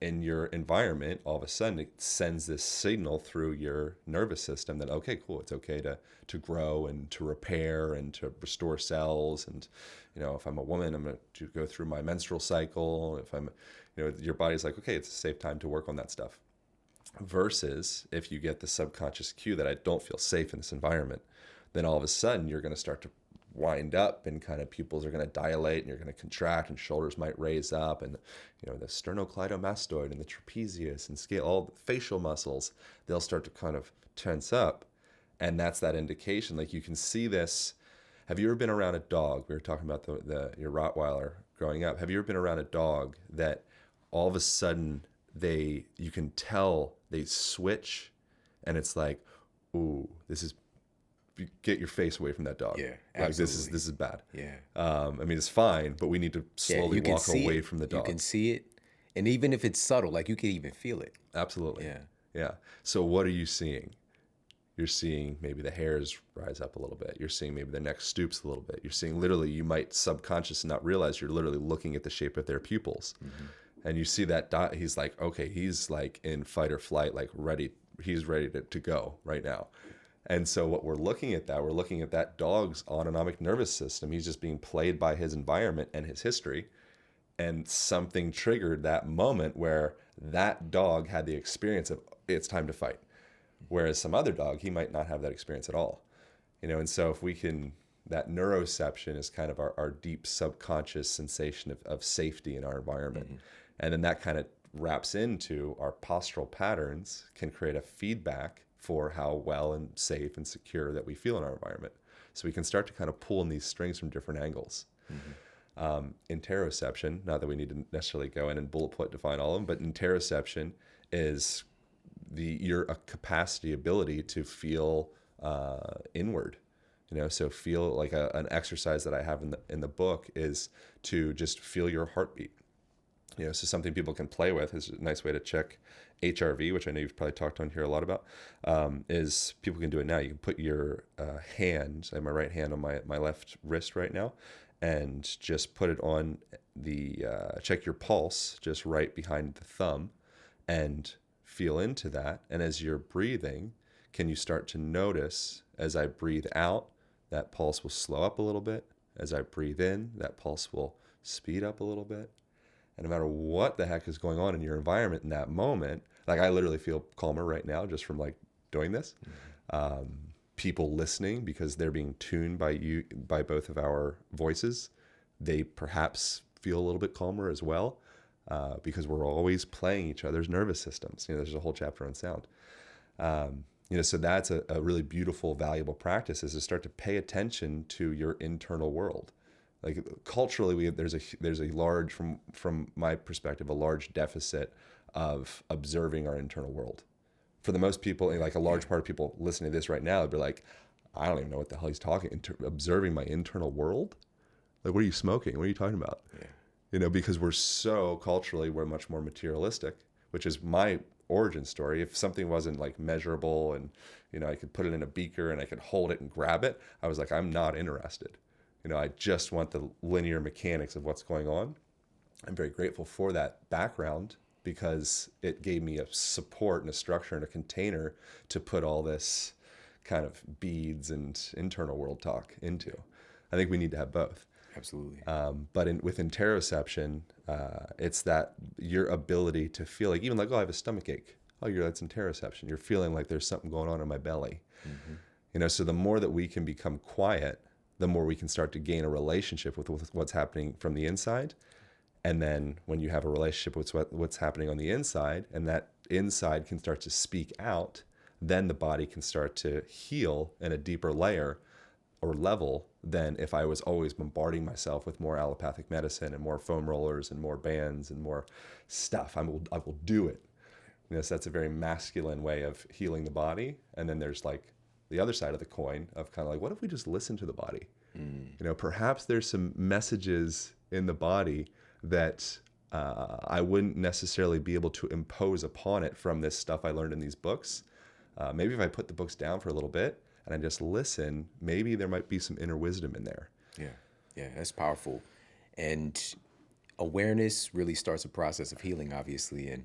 in your environment, all of a sudden it sends this signal through your nervous system that, okay, cool, it's okay to grow and to repair and to restore cells. And, if I'm a woman, I'm going to go through my menstrual cycle. If I'm, your body's like, okay, it's a safe time to work on that stuff. Versus if you get the subconscious cue that I don't feel safe in this environment, then all of a sudden you're going to start to wind up and kind of pupils are going to dilate and you're going to contract and shoulders might raise up and the sternocleidomastoid and the trapezius and scale, all the facial muscles, they'll start to kind of tense up. And that's that indication. Like you can see this. Have you ever been around a dog? We were talking about your Rottweiler growing up. Have you ever been around a dog that all of a sudden you can tell they switch and it's like, ooh, get your face away from that dog. Yeah, absolutely. Like this is bad. Yeah. It's fine, but we need to slowly walk away from the dog. You can see it. And even if it's subtle, like you can even feel it. Absolutely. Yeah. Yeah. So what are you seeing? You're seeing maybe the hairs rise up a little bit. You're seeing maybe the neck stoops a little bit. You're seeing literally, you might subconsciously not realize you're literally looking at the shape of their pupils. And you see that dot, he's like, okay, he's like in fight or flight, like ready, he's ready to go right now. And so what we're looking at that dog's autonomic nervous system. He's just being played by his environment and his history. And something triggered that moment where that dog had the experience of it's time to fight. Whereas some other dog, he might not have that experience at all. And so if we can, that neuroception is kind of our deep subconscious sensation of safety in our environment. And then that kind of wraps into our postural patterns, can create a feedback for how well and safe and secure that we feel in our environment. So we can start to kind of pull in these strings from different angles. Interoception, not that we need to necessarily go in and bullet point define all of them, but interoception is your capacity, ability to feel inward. So feel like an exercise that I have in the book is to just feel your heartbeat. So something people can play with is a nice way to check HRV, which I know you've probably talked on here a lot about, is people can do it now. You can put your hand, I have my right hand on my left wrist right now, and just put it on check your pulse just right behind the thumb and feel into that. And as you're breathing, can you start to notice as I breathe out, that pulse will slow up a little bit. As I breathe in, that pulse will speed up a little bit. And no matter what the heck is going on in your environment in that moment, like I literally feel calmer right now just from like doing this. People listening, because they're being tuned by both of our voices, they perhaps feel a little bit calmer as well, because we're always playing each other's nervous systems. There's a whole chapter on sound. So that's a really beautiful, valuable practice, is to start to pay attention to your internal world. Like culturally, there's a large, from my perspective, a large deficit of observing our internal world. For the most people, like a large part of people listening to this right now, would be like, I don't even know what the hell he's talking. Observing my internal world? Like, what are you smoking? What are you talking about? Yeah. Because we're so culturally, we're much more materialistic, which is my origin story. If something wasn't like measurable and, I could put it in a beaker and I could hold it and grab it, I was like, I'm not interested. I just want the linear mechanics of what's going on. I'm very grateful for that background, because it gave me a support and a structure and a container to put all this kind of beads and internal world talk into. I think we need to have both. Absolutely. But with interoception, it's that your ability to feel like, even like, oh, I have a stomach ache. Oh, that's interoception. You're feeling like there's something going on in my belly. So the more that we can become quiet, the more we can start to gain a relationship with what's happening from the inside. And then when you have a relationship with what's happening on the inside, and that inside can start to speak out, then the body can start to heal in a deeper layer or level than if I was always bombarding myself with more allopathic medicine and more foam rollers and more bands and more stuff. I will do it. So that's a very masculine way of healing the body. And then there's like the other side of the coin of kind of like, what if we just listen to the body? Perhaps there's some messages in the body that I wouldn't necessarily be able to impose upon it from this stuff I learned in these books. Maybe if I put the books down for a little bit and I just listen, maybe there might be some inner wisdom in there. Yeah, that's powerful. And awareness really starts a process of healing, obviously. And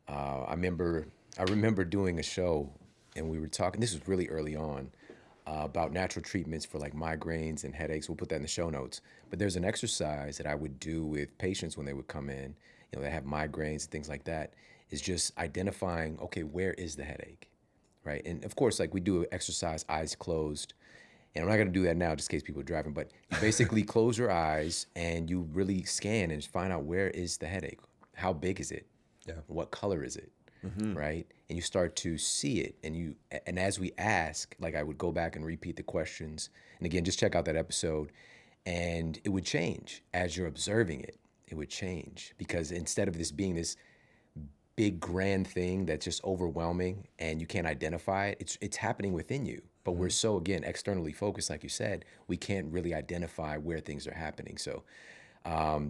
I remember doing a show, and we were talking, this was really early on, about natural treatments for like migraines and headaches. We'll put that in the show notes. But there's an exercise that I would do with patients when they would come in, they have migraines and things like that, is just identifying, okay, where is the headache, right? And of course, like we do an exercise, eyes closed. And I'm not going to do that now just in case people are driving, but you basically close your eyes and you really scan and find out, where is the headache? How big is it? What color is it? Right? And you start to see it, and as we ask, like I would go back and repeat the questions, and again, just check out that episode, and it would change as you're observing it. It would change, because instead of this being this big grand thing that's just overwhelming and you can't identify it, it's happening within you. But we're so, again, externally focused, like you said, we can't really identify where things are happening. So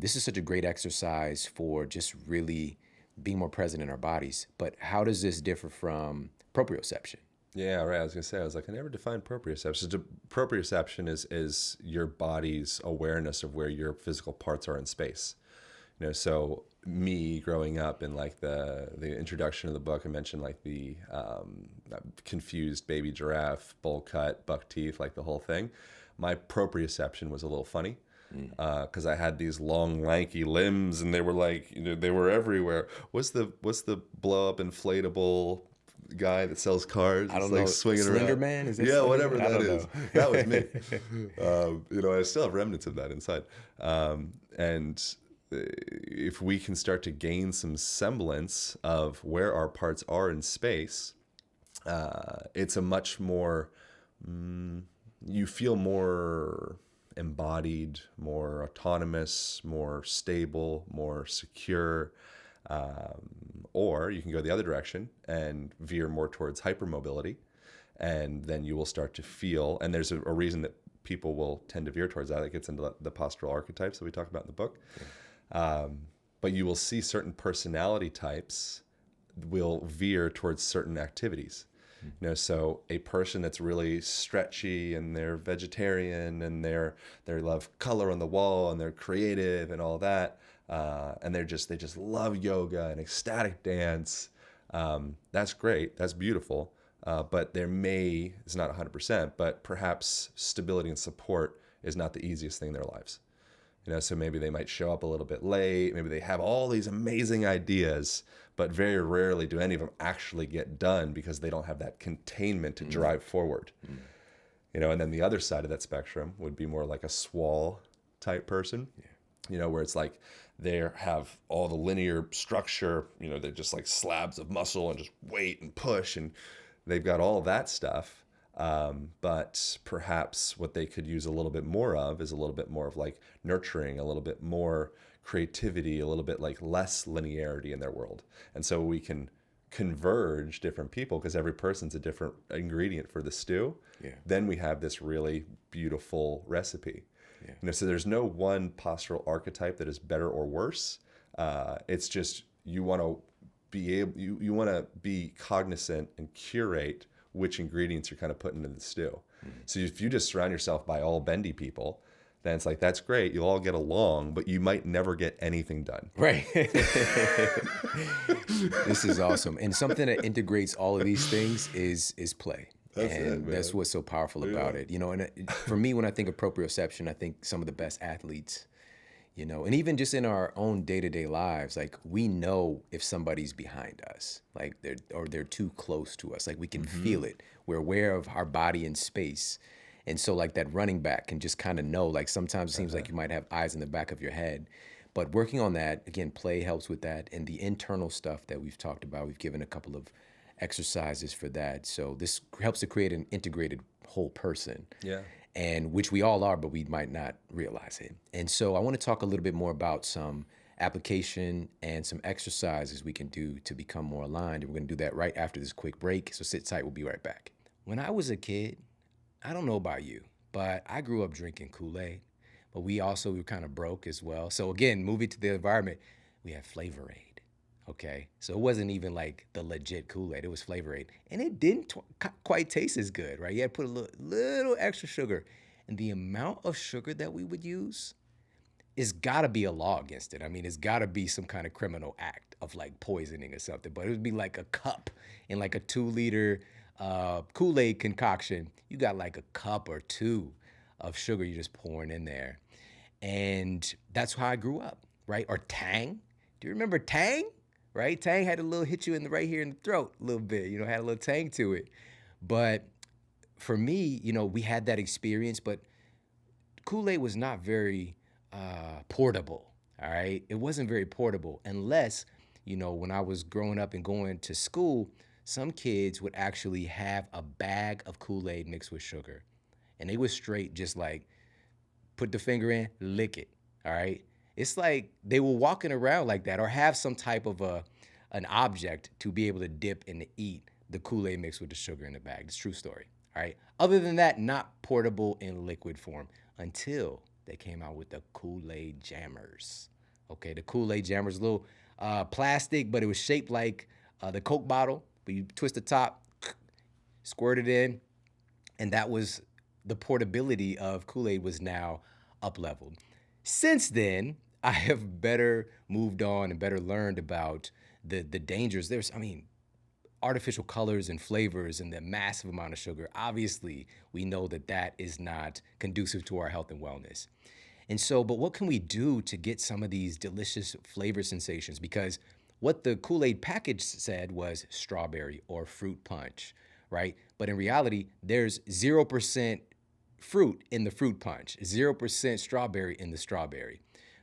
this is such a great exercise for just really being more present in our bodies. But how does this differ from proprioception? Yeah, right. I was gonna say, I was like, I never defined proprioception. So proprioception is your body's awareness of where your physical parts are in space. So me growing up in like the introduction of the book, I mentioned like the confused baby giraffe, bowl cut, buck teeth, like the whole thing. My proprioception was a little funny because I had these long, lanky limbs, and they were like, they were everywhere. What's the blow up inflatable guy that sells cars? I don't It's know. like swinging Slender around. Man? Is that Yeah, Slender whatever Man? I that don't is. know. That was me. I still have remnants of that inside. And if we can start to gain some semblance of where our parts are in space, it's a much more, you feel more embodied, more autonomous, more stable, more secure. Or you can go the other direction and veer more towards hypermobility, and then you will start to feel, and there's a reason that people will tend to veer towards that. It gets into the postural archetypes that we talk about in the book. But you will see certain personality types will veer towards certain activities. So a person that's really stretchy and they're vegetarian and they love color on the wall and they're creative and all that, and they just love yoga and ecstatic dance. That's great. That's beautiful. But it's not 100%, but perhaps stability and support is not the easiest thing in their lives. So maybe they might show up a little bit late. Maybe they have all these amazing ideas, but very rarely do any of them actually get done because they don't have that containment to drive forward. And then the other side of that spectrum would be more like a swall type person, where it's like they have all the linear structure, they're just like slabs of muscle and just weight and push, and they've got all that stuff. But perhaps what they could use a little bit more of is a little bit more of like nurturing, a little bit more creativity, a little bit like less linearity in their world. And so we can converge different people because every person's a different ingredient for the stew. Then we have this really beautiful recipe. So there's no one postural archetype that is better or worse. It's just you want to you want to be cognizant and curate which ingredients you're kind of putting into the stew. So if you just surround yourself by all bendy people, then it's like, that's great. You'll all get along, but you might never get anything done. Right. This is awesome. And something that integrates all of these things is play. That's what's so powerful about it. And for me, when I think of proprioception, I think some of the best athletes, and even just in our own day-to-day lives, like we know if somebody's behind us, like they're too close to us, like we can feel it. We're aware of our body in space. And so like that running back can just kind of know, like sometimes it seems like you might have eyes in the back of your head, but working on that, again, play helps with that. And the internal stuff that we've talked about, we've given a couple of exercises for that. So this helps to create an integrated whole person. And which we all are, but we might not realize it. And so I want to talk a little bit more about some application and some exercises we can do to become more aligned. And we're going to do that right after this quick break. So sit tight, we'll be right back. When I was a kid, I don't know about you, but I grew up drinking KoolAid, but we were kind of broke as well. So again, moving to the environment, we had Flavor Aid, okay? So it wasn't even like the legit KoolAid, it was Flavor Aid. And it didn't quite taste as good, right? You had to put a little extra sugar. And the amount of sugar that we would use, it's gotta be a law against it. I mean, it's gotta be some kind of criminal act of like poisoning or something, but it would be like a cup in like a 2-liter KoolAid concoction. You got like a cup or two of sugar you're just pouring in there. And that's how I grew up, right? Or Tang. Do you remember Tang? Right? Tang had a little hit you right here in the throat a little bit, had a little tang to it. But for me, we had that experience, but KoolAid was not very portable, all right? It wasn't very portable unless, when I was growing up and going to school, some kids would actually have a bag of KoolAid mixed with sugar. And they would straight just like put the finger in, lick it, all right? It's like they were walking around like that or have some type of an object to be able to dip and to eat the KoolAid mixed with the sugar in the bag. It's a true story, all right? Other than that, not portable in liquid form until they came out with the KoolAid Jammers. Okay, the KoolAid Jammers, a little plastic, but it was shaped like the Coke bottle. But you twist the top, squirted in, and that was the portability of KoolAid was now up leveled. Since then, I have better moved on and better learned about the dangers. There's, artificial colors and flavors and the massive amount of sugar. Obviously, we know that that is not conducive to our health and wellness. And so, but what can we do to get some of these delicious flavor sensations? Because what the KoolAid package said was strawberry or fruit punch, right? But in reality, there's 0% fruit in the fruit punch, 0% strawberry in the strawberry,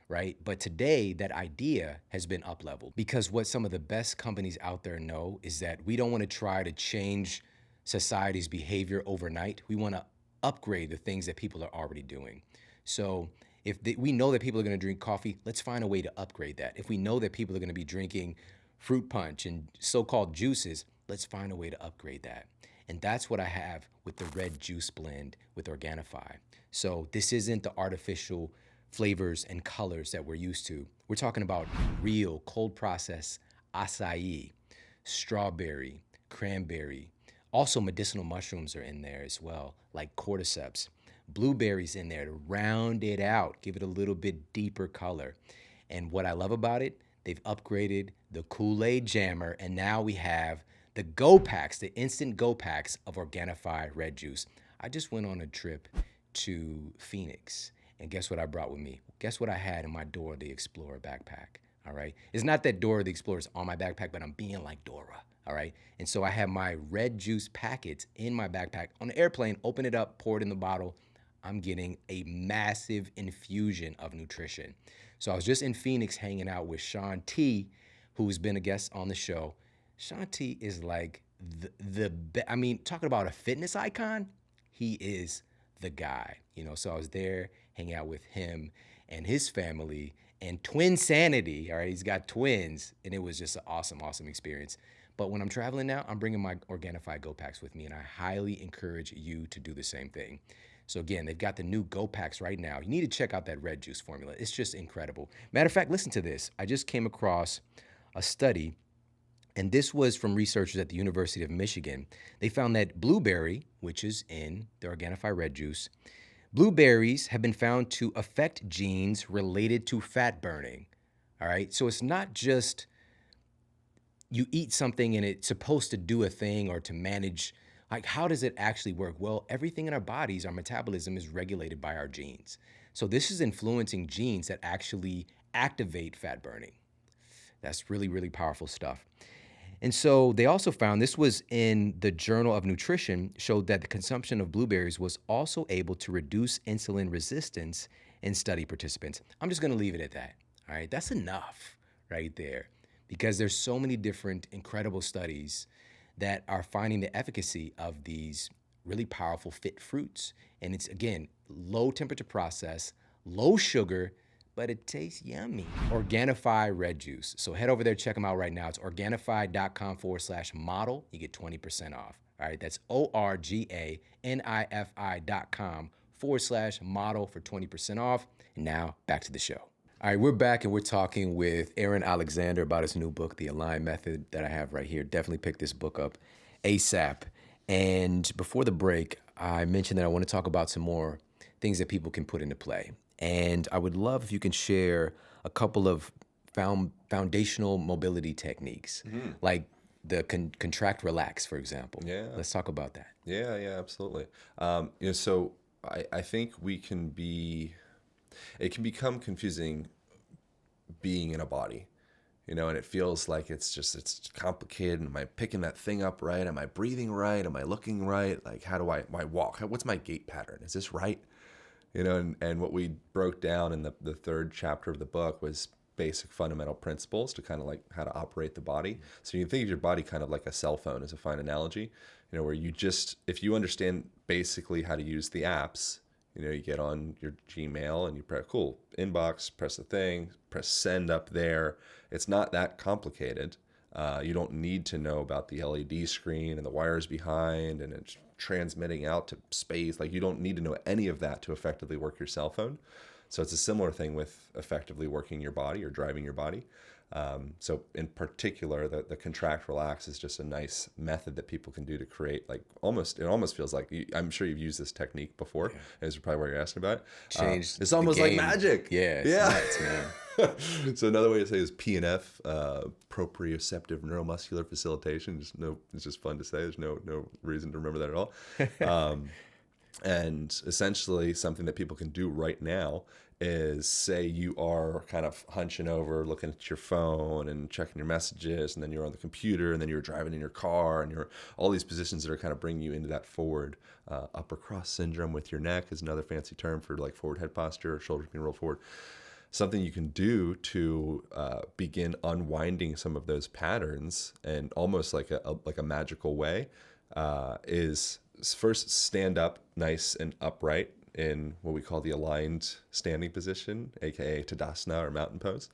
right? But today, that idea has been up-leveled, because what some of the best companies out there know is that we don't want to try to change society's behavior overnight. We want to upgrade the things that people are already doing. So if we know that people are going to drink coffee, let's find a way to upgrade that. If we know that people are going to be drinking fruit punch and so-called juices, let's find a way to upgrade that. And that's what I have with the red juice blend with Organifi. So this isn't the artificial flavors and colors that we're used to. We're talking about real cold process acai, strawberry, cranberry. Also medicinal mushrooms are in there as well, like cordyceps. Blueberries in there to round it out, give it a little bit deeper color. And what I love about it, they've upgraded the KoolAid Jammer, and now we have the Go Packs, the instant Go Packs of Organifi red juice. I just went on a trip to Phoenix, and guess what I brought with me? Guess what I had in my Dora the Explorer backpack, all right? It's not that Dora the Explorer is on my backpack, but I'm being like Dora, all right? And so I have my red juice packets in my backpack. On the airplane, open it up, pour it in the bottle. I'm getting a massive infusion of nutrition. So I was just in Phoenix hanging out with Shawn T, who's been a guest on the show. Shawn T is like talking about a fitness icon, he is the guy, So I was there hanging out with him and his family and Twin Sanity, all right? He's got twins, and it was just an awesome, awesome experience. But when I'm traveling now, I'm bringing my Organifi Go Packs with me, and I highly encourage you to do the same thing. So again, they've got the new Go Packs right now. You need to check out that red juice formula. It's just incredible. Matter of fact, listen to this. I just came across a study, and this was from researchers at the University of Michigan. They found that blueberry, which is in the Organifi red juice, blueberries have been found to affect genes related to fat burning. All right, so it's not just you eat something and it's supposed to do a thing or to manage. Like, how does it actually work? Well, everything in our bodies, our metabolism is regulated by our genes. So this is influencing genes that actually activate fat burning. That's really, really powerful stuff. And so they also found, this was in the Journal of Nutrition, showed that the consumption of blueberries was also able to reduce insulin resistance in study participants. I'm just going to leave it at that. All right, that's enough right there, because there's so many different incredible studies that are finding the efficacy of these really powerful fit fruits. And it's, again, low temperature process, low sugar, but it tastes yummy. Organifi red juice. So head over there, check them out right now. It's Organifi.com/model. You get 20% off. All right, that's ORGANIFI.com/model for 20% off. And now back to the show. All right, we're back, and we're talking with Aaron Alexander about his new book, The Align Method, that I have right here. Definitely pick this book up ASAP. And before the break, I mentioned that I want to talk about some more things that people can put into play. And I would love if you can share a couple of foundational mobility techniques, like the contract relax, for example. Yeah. Let's talk about that. Yeah, absolutely. So I think it can become confusing being in a body, and it feels like it's complicated. Am I picking that thing up right? Am I breathing right? Am I looking right? Like, how do I walk? What's my gait pattern? Is this right? And what we broke down in the third chapter of the book was basic fundamental principles to kind of like how to operate the body. So you can think of your body kind of like a cell phone as a fine analogy, where if you understand basically how to use the apps, you get on your Gmail and you press inbox, press the thing, press send up there. It's not that complicated. You don't need to know about the LED screen and the wires behind and it's transmitting out to space. Like, you don't need to know any of that to effectively work your cell phone. So it's a similar thing with effectively working your body or driving your body. So in particular, the contract relax is just a nice method that people can do to create like it almost feels like I'm sure you've used this technique before. Yeah. Is probably what you're asking about. It's almost like magic. Yeah, it's nuts, man. So another way to say is PNF, proprioceptive neuromuscular facilitation. It's just fun to say. There's no reason to remember that at all. And essentially something that people can do right now is, say you are kind of hunching over, looking at your phone and checking your messages, and then you're on the computer, and then you're driving in your car, and you're all these positions that are kind of bringing you into that forward upper cross syndrome with your neck is another fancy term for like forward head posture, shoulders being rolled forward. Something you can do to begin unwinding some of those patterns, and almost like a magical way, is first stand up nice and upright in what we call the aligned standing position, aka Tadasana or mountain pose.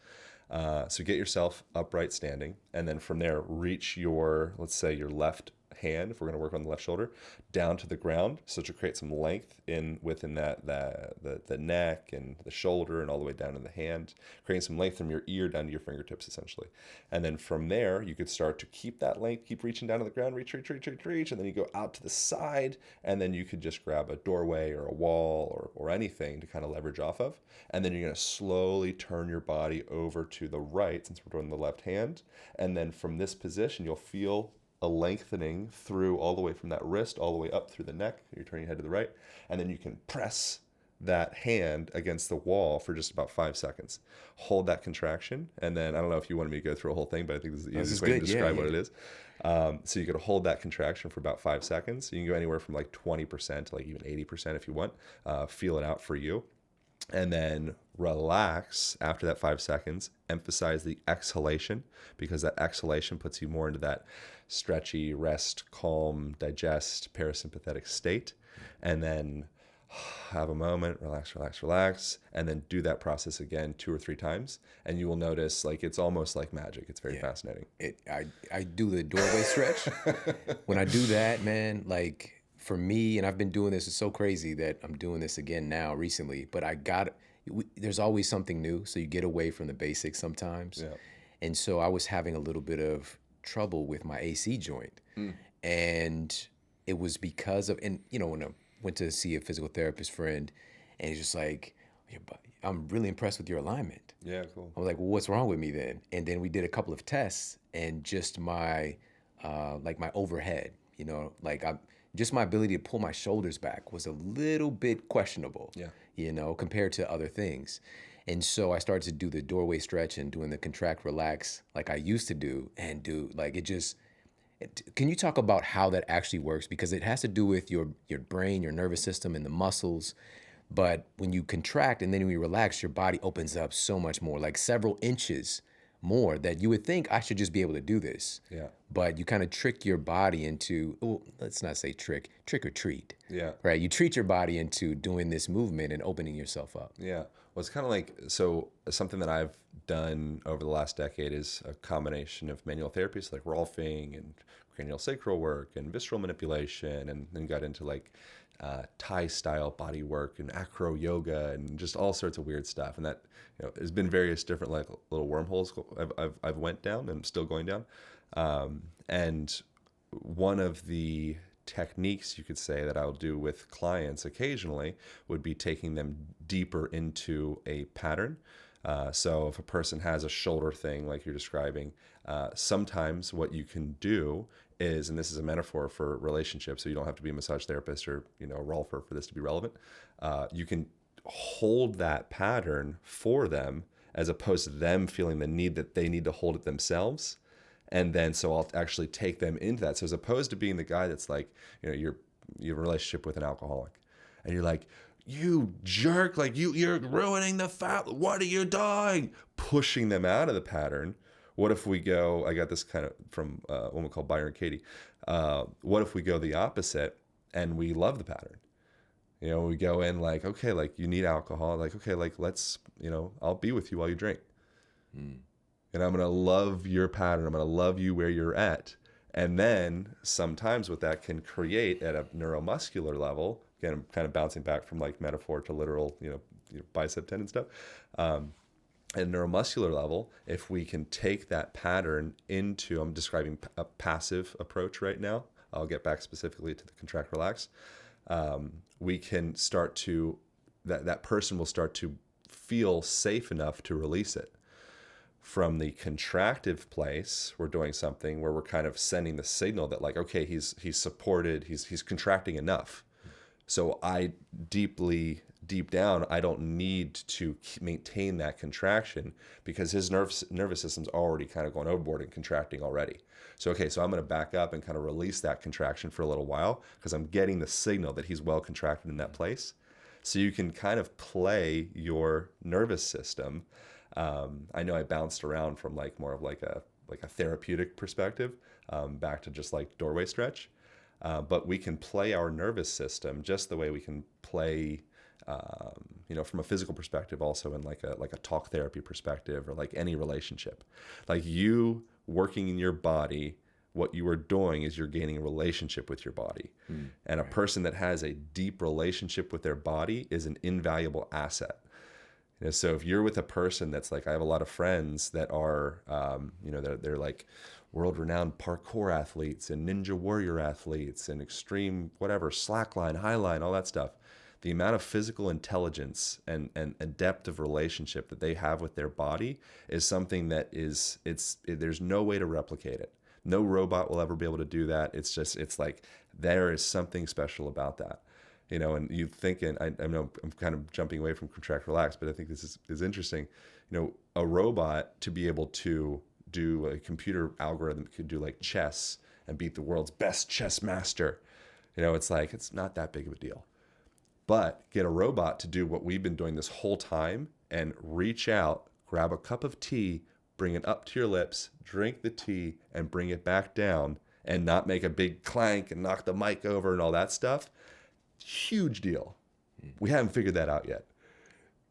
So get yourself upright standing, and then from there reach let's say your left hand, if we're going to work on the left shoulder, down to the ground, so to create some length within the neck and the shoulder and all the way down to the hand, creating some length from your ear down to your fingertips essentially. And then from there you could start to keep that length, keep reaching down to the ground, reach, and then you go out to the side, and then you could just grab a doorway or a wall or anything to kind of leverage off of. And then you're going to slowly turn your body over to the right, since we're doing the left hand, and then from this position you'll feel a lengthening through all the way from that wrist all the way up through the neck. You're turning your head to the right, and then you can press that hand against the wall for just about 5 seconds. Hold that contraction, and then I don't know if you wanted me to go through a whole thing, but I think this is the easiest way to describe what it is. So you got to hold that contraction for about 5 seconds. You can go anywhere from like 20% to like even 80% if you want. Feel it out for you. And then relax after that 5 seconds. Emphasize the exhalation, because that exhalation puts you more into that stretchy, rest, calm, digest, parasympathetic state. And then have a moment, relax, and then do that process again 2 or 3 times. And you will notice like it's almost like magic. It's very fascinating. I do the doorway stretch. When I do that, man, like for me, and I've been doing this, it's so crazy that I'm doing this again now recently, but there's always something new. So you get away from the basics sometimes. Yeah. And so I was having a little bit of trouble with my AC joint. And it was because of, and you know, when I went to see a physical therapist friend, and he's just like, I'm really impressed with your alignment. Yeah, cool. I was like, well, what's wrong with me then? And then we did a couple of tests, and just my my overhead, you know, like just my ability to pull my shoulders back was a little bit questionable, you know, compared to other things. And so I started to do the doorway stretch and doing the contract relax like I used to do, and can you talk about how that actually works? Because it has to do with your brain, your nervous system, and the muscles. But when you contract and then when you relax, your body opens up so much more, like several inches more, that you would think I should just be able to do this. Yeah. But you kind of trick your body into, well, let's not say trick or treat. Yeah. Right? You treat your body into doing this movement and opening yourself up. Yeah. Well, it's kind of like, so something that I've done over the last decade is a combination of manual therapies like Rolfing and cranial sacral work and visceral manipulation, and then got into like Thai style body work and acro yoga and just all sorts of weird stuff. And that, you know, there's been various different like little wormholes I've went down and still going down. And one of the techniques you could say that I'll do with clients occasionally would be taking them deeper into a pattern. So if a person has a shoulder thing like you're describing, sometimes what you can do is, and this is a metaphor for relationships, so you don't have to be a massage therapist or, you know, a rolfer for this to be relevant, you can hold that pattern for them as opposed to them feeling the need that they need to hold it themselves. And then so I'll actually take them into that. So as opposed to being the guy that's like, you know, you have a relationship with an alcoholic and you're like, you jerk, like you're ruining the what are you doing? Pushing them out of the pattern. What if we go, I got this kind of from a woman called Byron Katie. What if we go the opposite and we love the pattern? You know, we go in like, okay, like you need alcohol. Like, okay, like let's, you know, I'll be with you while you drink. And I'm going to love your pattern. I'm going to love you where you're at. And then sometimes what that can create at a neuromuscular level, again, I'm kind of bouncing back from like metaphor to literal, you know, bicep tendon stuff, At a neuromuscular level, if we can take that pattern into, I'm describing a passive approach right now. I'll get back specifically to the contract relax. We can start to, that person will start to feel safe enough to release it. From the contractive place, we're doing something where we're kind of sending the signal that like, okay, he's supported, he's contracting enough. So deep down, I don't need to maintain that contraction because his nervous system's already kind of going overboard and contracting already. So, okay, so I'm going to back up and kind of release that contraction for a little while because I'm getting the signal that he's well contracted in that place. So you can kind of play your nervous system. I know I bounced around from like more of like a therapeutic perspective back to just like doorway stretch. But we can play our nervous system just the way we can play, from a physical perspective, also in like a talk therapy perspective or like any relationship. Like you working in your body, what you are doing is you're gaining a relationship with your body. And a person that has a deep relationship with their body is an invaluable asset. So if you're with a person that's like, I have a lot of friends that are, they're like world-renowned parkour athletes and ninja warrior athletes and extreme whatever, slackline, highline, all that stuff. The amount of physical intelligence and a depth of relationship that they have with their body is something that there's no way to replicate it. No robot will ever be able to do that. It's like there is something special about that. And you think, and I know I'm kind of jumping away from contract relax, but I think this is interesting. A robot to be able to do a computer algorithm could do like chess and beat the world's best chess master. It's like, it's not that big of a deal. But get a robot to do what we've been doing this whole time and reach out, grab a cup of tea, bring it up to your lips, drink the tea, and bring it back down and not make a big clank and knock the mic over and all that stuff. Huge deal. We haven't figured that out yet.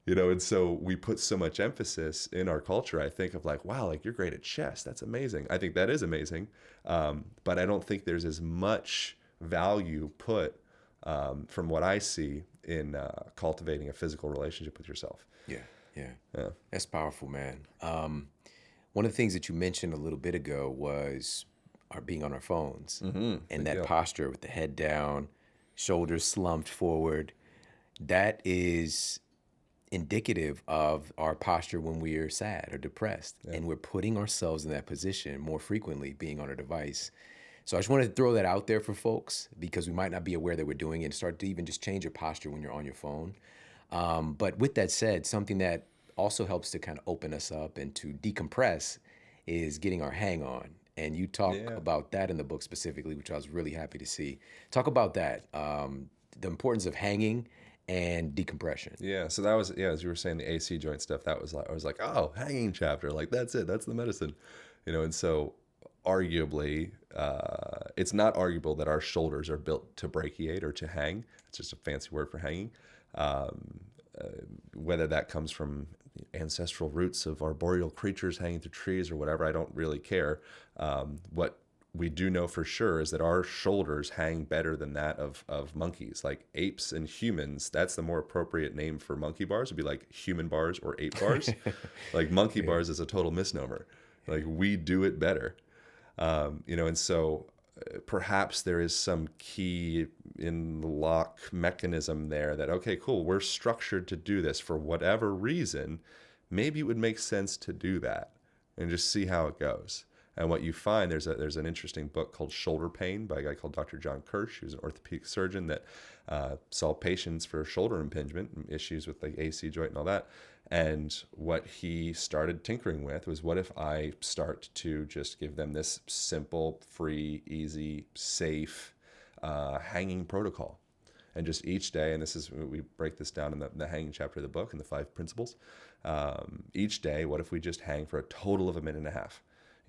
And so we put so much emphasis in our culture, I think, of like, wow, like you're great at chess. That's amazing. I think that is amazing. But I don't think there's as much value put from what I see in cultivating a physical relationship with yourself. Yeah. That's powerful, man. One of the things that you mentioned a little bit ago was our being on our phones and that posture with the head down, shoulders slumped forward. That is indicative of our posture when we are sad or depressed. And we're putting ourselves in that position more frequently, being on a device. So I just wanted to throw that out there for folks because we might not be aware that we're doing it, and start to even just change your posture when you're on your phone. But with that said, something that also helps to kind of open us up and to decompress is getting our hang on. And you talk about that in the book specifically, which I was really happy to see. Talk about that, the importance of hanging and decompression. Yeah, so that was, as you were saying, the AC joint stuff, that was like, I was like, oh, hanging chapter, like that's it, that's the medicine. And so arguably, it's not arguable that our shoulders are built to brachiate or to hang. It's just a fancy word for hanging. Whether that comes from ancestral roots of arboreal creatures hanging through trees or whatever, I don't really care. What we do know for sure is that our shoulders hang better than that of monkeys. Like apes and humans, that's the more appropriate name for monkey bars, would be like human bars or ape bars. Like monkey bars is a total misnomer. Like we do it better. And so perhaps there is some key in the lock mechanism there that, okay, cool, we're structured to do this for whatever reason. Maybe it would make sense to do that and just see how it goes. And what you find, there's an interesting book called Shoulder Pain by a guy called Dr. John Kirsch, who's an orthopedic surgeon that saw patients for shoulder impingement and issues with the AC joint and all that. And what he started tinkering with was, what if I start to just give them this simple, free, easy, safe hanging protocol? And just each day, and we break this down in the hanging chapter of the book in the 5 principles. Each day, what if we just hang for a total of a minute and a half?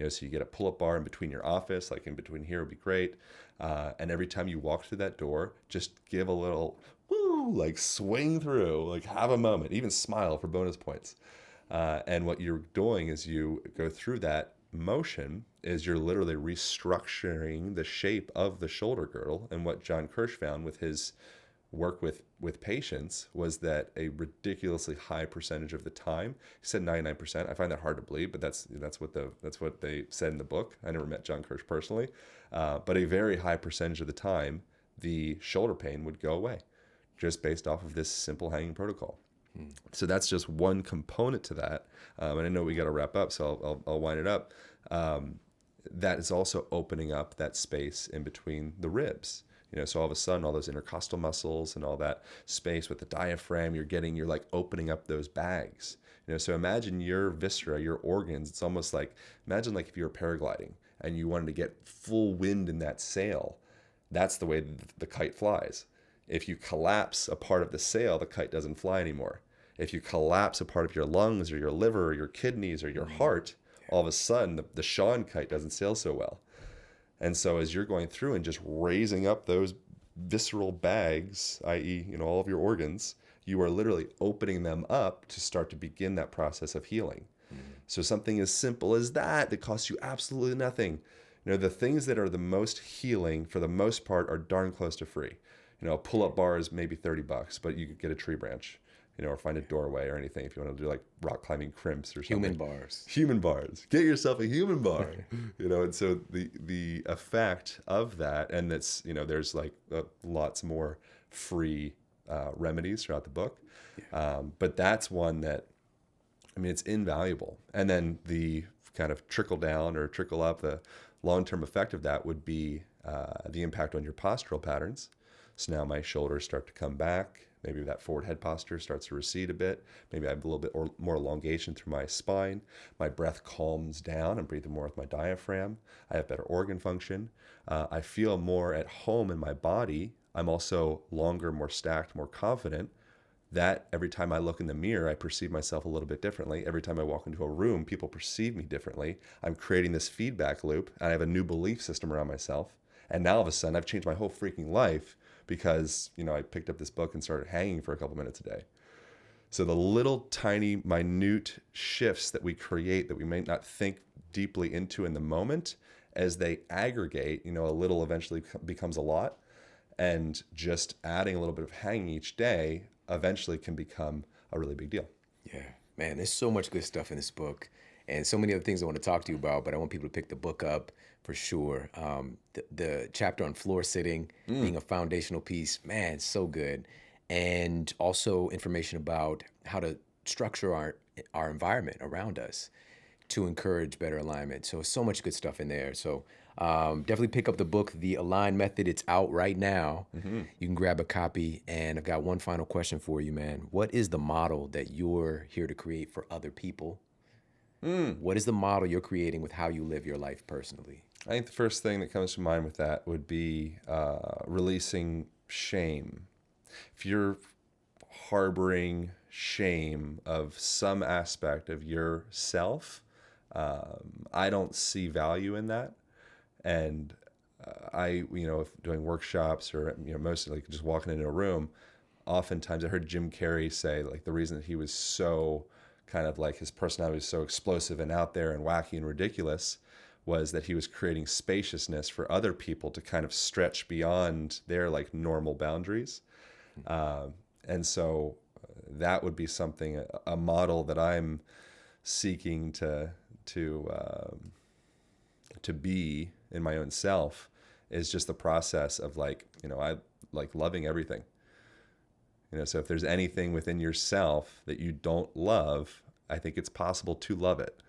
So you get a pull-up bar in between your office, like in between here would be great. And every time you walk through that door, just give a little woo, like swing through, like have a moment, even smile for bonus points. And what you're doing as you go through that motion is you're literally restructuring the shape of the shoulder girdle. And what John Kirsch found with his work with patients was that a ridiculously high percentage of the time, he said 99%. I find that hard to believe, but that's what they said in the book. I never met John Kirsch personally, but a very high percentage of the time, the shoulder pain would go away just based off of this simple hanging protocol. So that's just one component to that. And I know we got to wrap up, so I'll wind it up. That is also opening up that space in between the ribs. So all of a sudden, all those intercostal muscles and all that space with the diaphragm, you're like opening up those bags. So imagine your viscera, your organs. It's almost like, imagine like if you were paragliding and you wanted to get full wind in that sail. That's the way the kite flies. If you collapse a part of the sail, the kite doesn't fly anymore. If you collapse a part of your lungs or your liver or your kidneys or your heart, all of a sudden the Shawn kite doesn't sail so well. And so as you're going through and just raising up those visceral bags, i.e., all of your organs, you are literally opening them up to start to begin that process of healing. So something as simple as that costs you absolutely nothing. The things that are the most healing for the most part are darn close to free. A pull-up bar is maybe $30, but you could get a tree branch, or find a doorway or anything if you want to do like rock climbing crimps or something. Human bars. Get yourself a human bar. And so the effect of that, and that's, there's like lots more free remedies throughout the book. But that's one that, it's invaluable. And then the kind of trickle down or trickle up, the long-term effect of that would be the impact on your postural patterns. So now my shoulders start to come back. Maybe that forward head posture starts to recede a bit. Maybe I have a little bit more elongation through my spine. My breath calms down. I'm breathing more with my diaphragm. I have better organ function. I feel more at home in my body. I'm also longer, more stacked, more confident. That every time I look in the mirror, I perceive myself a little bit differently. Every time I walk into a room, people perceive me differently. I'm creating this feedback loop, and I have a new belief system around myself. And now all of a sudden, I've changed my whole freaking life because, I picked up this book and started hanging for a couple minutes a day. So the little tiny, minute shifts that we create that we may not think deeply into in the moment, as they aggregate, a little eventually becomes a lot. And just adding a little bit of hanging each day eventually can become a really big deal. Yeah, man, there's so much good stuff in this book and so many other things I want to talk to you about, but I want people to pick the book up for sure. The chapter on floor sitting being a foundational piece, man, so good. And also information about how to structure our environment around us to encourage better alignment. So much good stuff in there. So definitely pick up the book, The Align Method. It's out right now. You can grab a copy. And I've got one final question for you, man. What is the model that you're here to create for other people? What is the model you're creating with how you live your life personally? I think the first thing that comes to mind with that would be releasing shame. If you're harboring shame of some aspect of yourself, I don't see value in that. And if doing workshops or, mostly like just walking into a room, oftentimes I heard Jim Carrey say, like, the reason that he was so kind of like his personality was so explosive and out there and wacky and ridiculous was that he was creating spaciousness for other people to kind of stretch beyond their like normal boundaries. And so that would be something, a model that I'm seeking to be in my own self, is just the process of like, I like loving everything. So if there's anything within yourself that you don't love, I think it's possible to love it.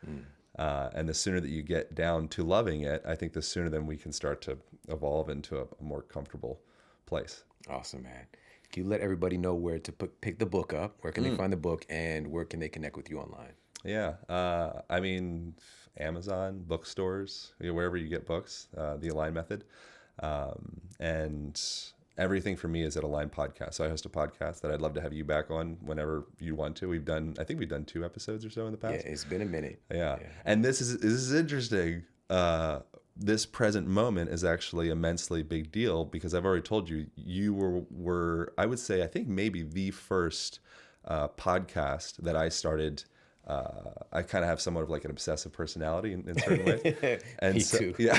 And the sooner that you get down to loving it, I think the sooner then we can start to evolve into a more comfortable place. Awesome, man. Can you let everybody know where to pick the book up? Where can they find the book, and where can they connect with you online? Yeah. Amazon, bookstores, wherever you get books, The Align Method. And everything for me is at Align Podcast. So I host a podcast that I'd love to have you back on whenever you want to. I think we've done 2 episodes or so in the past. Yeah, it's been a minute. Yeah. And this is interesting. This present moment is actually immensely big deal because I've already told you, you were I would say, I think maybe the first podcast that I started. I kind of have somewhat of like an obsessive personality in certain ways. And Me so, too. Yeah.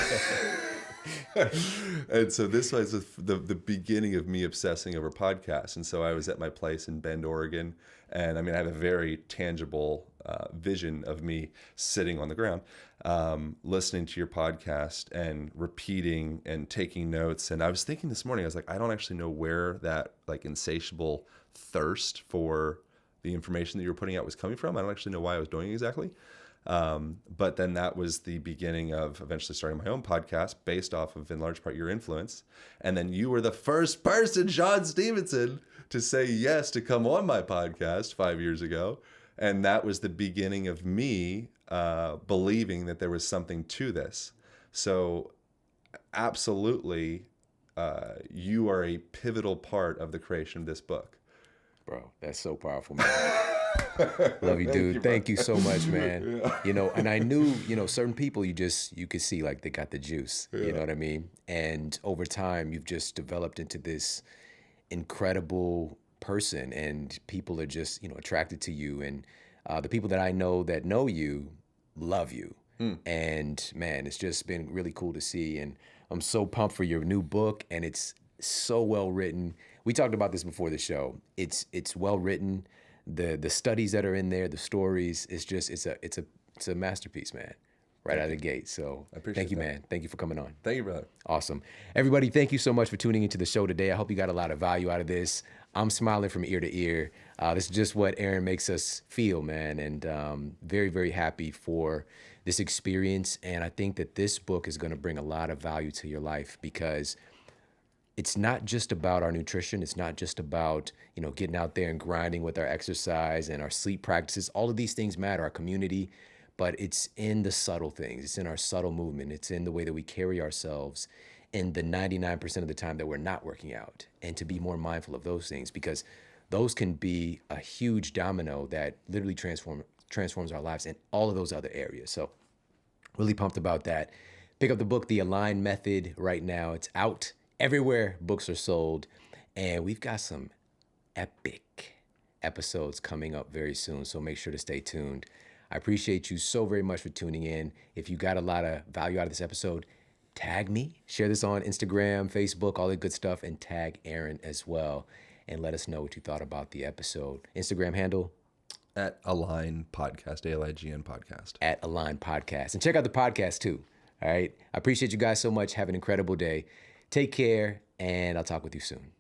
And so this was the beginning of me obsessing over podcasts. And so I was at my place in Bend, Oregon. And I mean, I have a very tangible vision of me sitting on the ground, listening to your podcast and repeating and taking notes. And I was thinking this morning, I was like, I don't actually know where that like insatiable thirst for the information that you were putting out was coming from. I don't actually know why I was doing it exactly. But then that was the beginning of eventually starting my own podcast based off of, in large part, your influence. And then you were the first person, Shawn Stevenson, to say yes to come on my podcast 5 years ago. And that was the beginning of me believing that there was something to this. So absolutely, you are a pivotal part of the creation of this book. Bro, that's so powerful, man. Love you, dude. Thank you so much, man. Yeah. You know, and I knew, you know, certain people you could see like they got the juice, you know what I mean? And over time, you've just developed into this incredible person, and people are just, you know, attracted to you. And the people that I know that know you love you. And man, it's just been really cool to see. And I'm so pumped for your new book, and it's so well written. We talked about this before the show. It's well written. The studies that are in there, the stories, it's a masterpiece, man. Right out of the gate. So thank you, man. Thank you for coming on. Thank you, brother. Awesome. Everybody, thank you so much for tuning into the show today. I hope you got a lot of value out of this. I'm smiling from ear to ear. This is just what Aaron makes us feel, man. And very, very happy for this experience. And I think that this book is going to bring a lot of value to your life, because it's not just about our nutrition. It's not just about, you know, getting out there and grinding with our exercise and our sleep practices. All of these things matter, our community, but it's in the subtle things. It's in our subtle movement. It's in the way that we carry ourselves in the 99% of the time that we're not working out, and to be more mindful of those things, because those can be a huge domino that literally transforms our lives in all of those other areas. So really pumped about that. Pick up the book, The Align Method, right now. It's out everywhere books are sold, and we've got some epic episodes coming up very soon, so make sure to stay tuned. I appreciate you so very much for tuning in. If you got a lot of value out of this episode, tag me, share this on Instagram, Facebook, all that good stuff, and tag Aaron as well, and let us know what you thought about the episode. Instagram handle? At Align Podcast, ALIGN Podcast. At Align Podcast. And check out the podcast too, all right? I appreciate you guys so much. Have an incredible day. Take care, and I'll talk with you soon.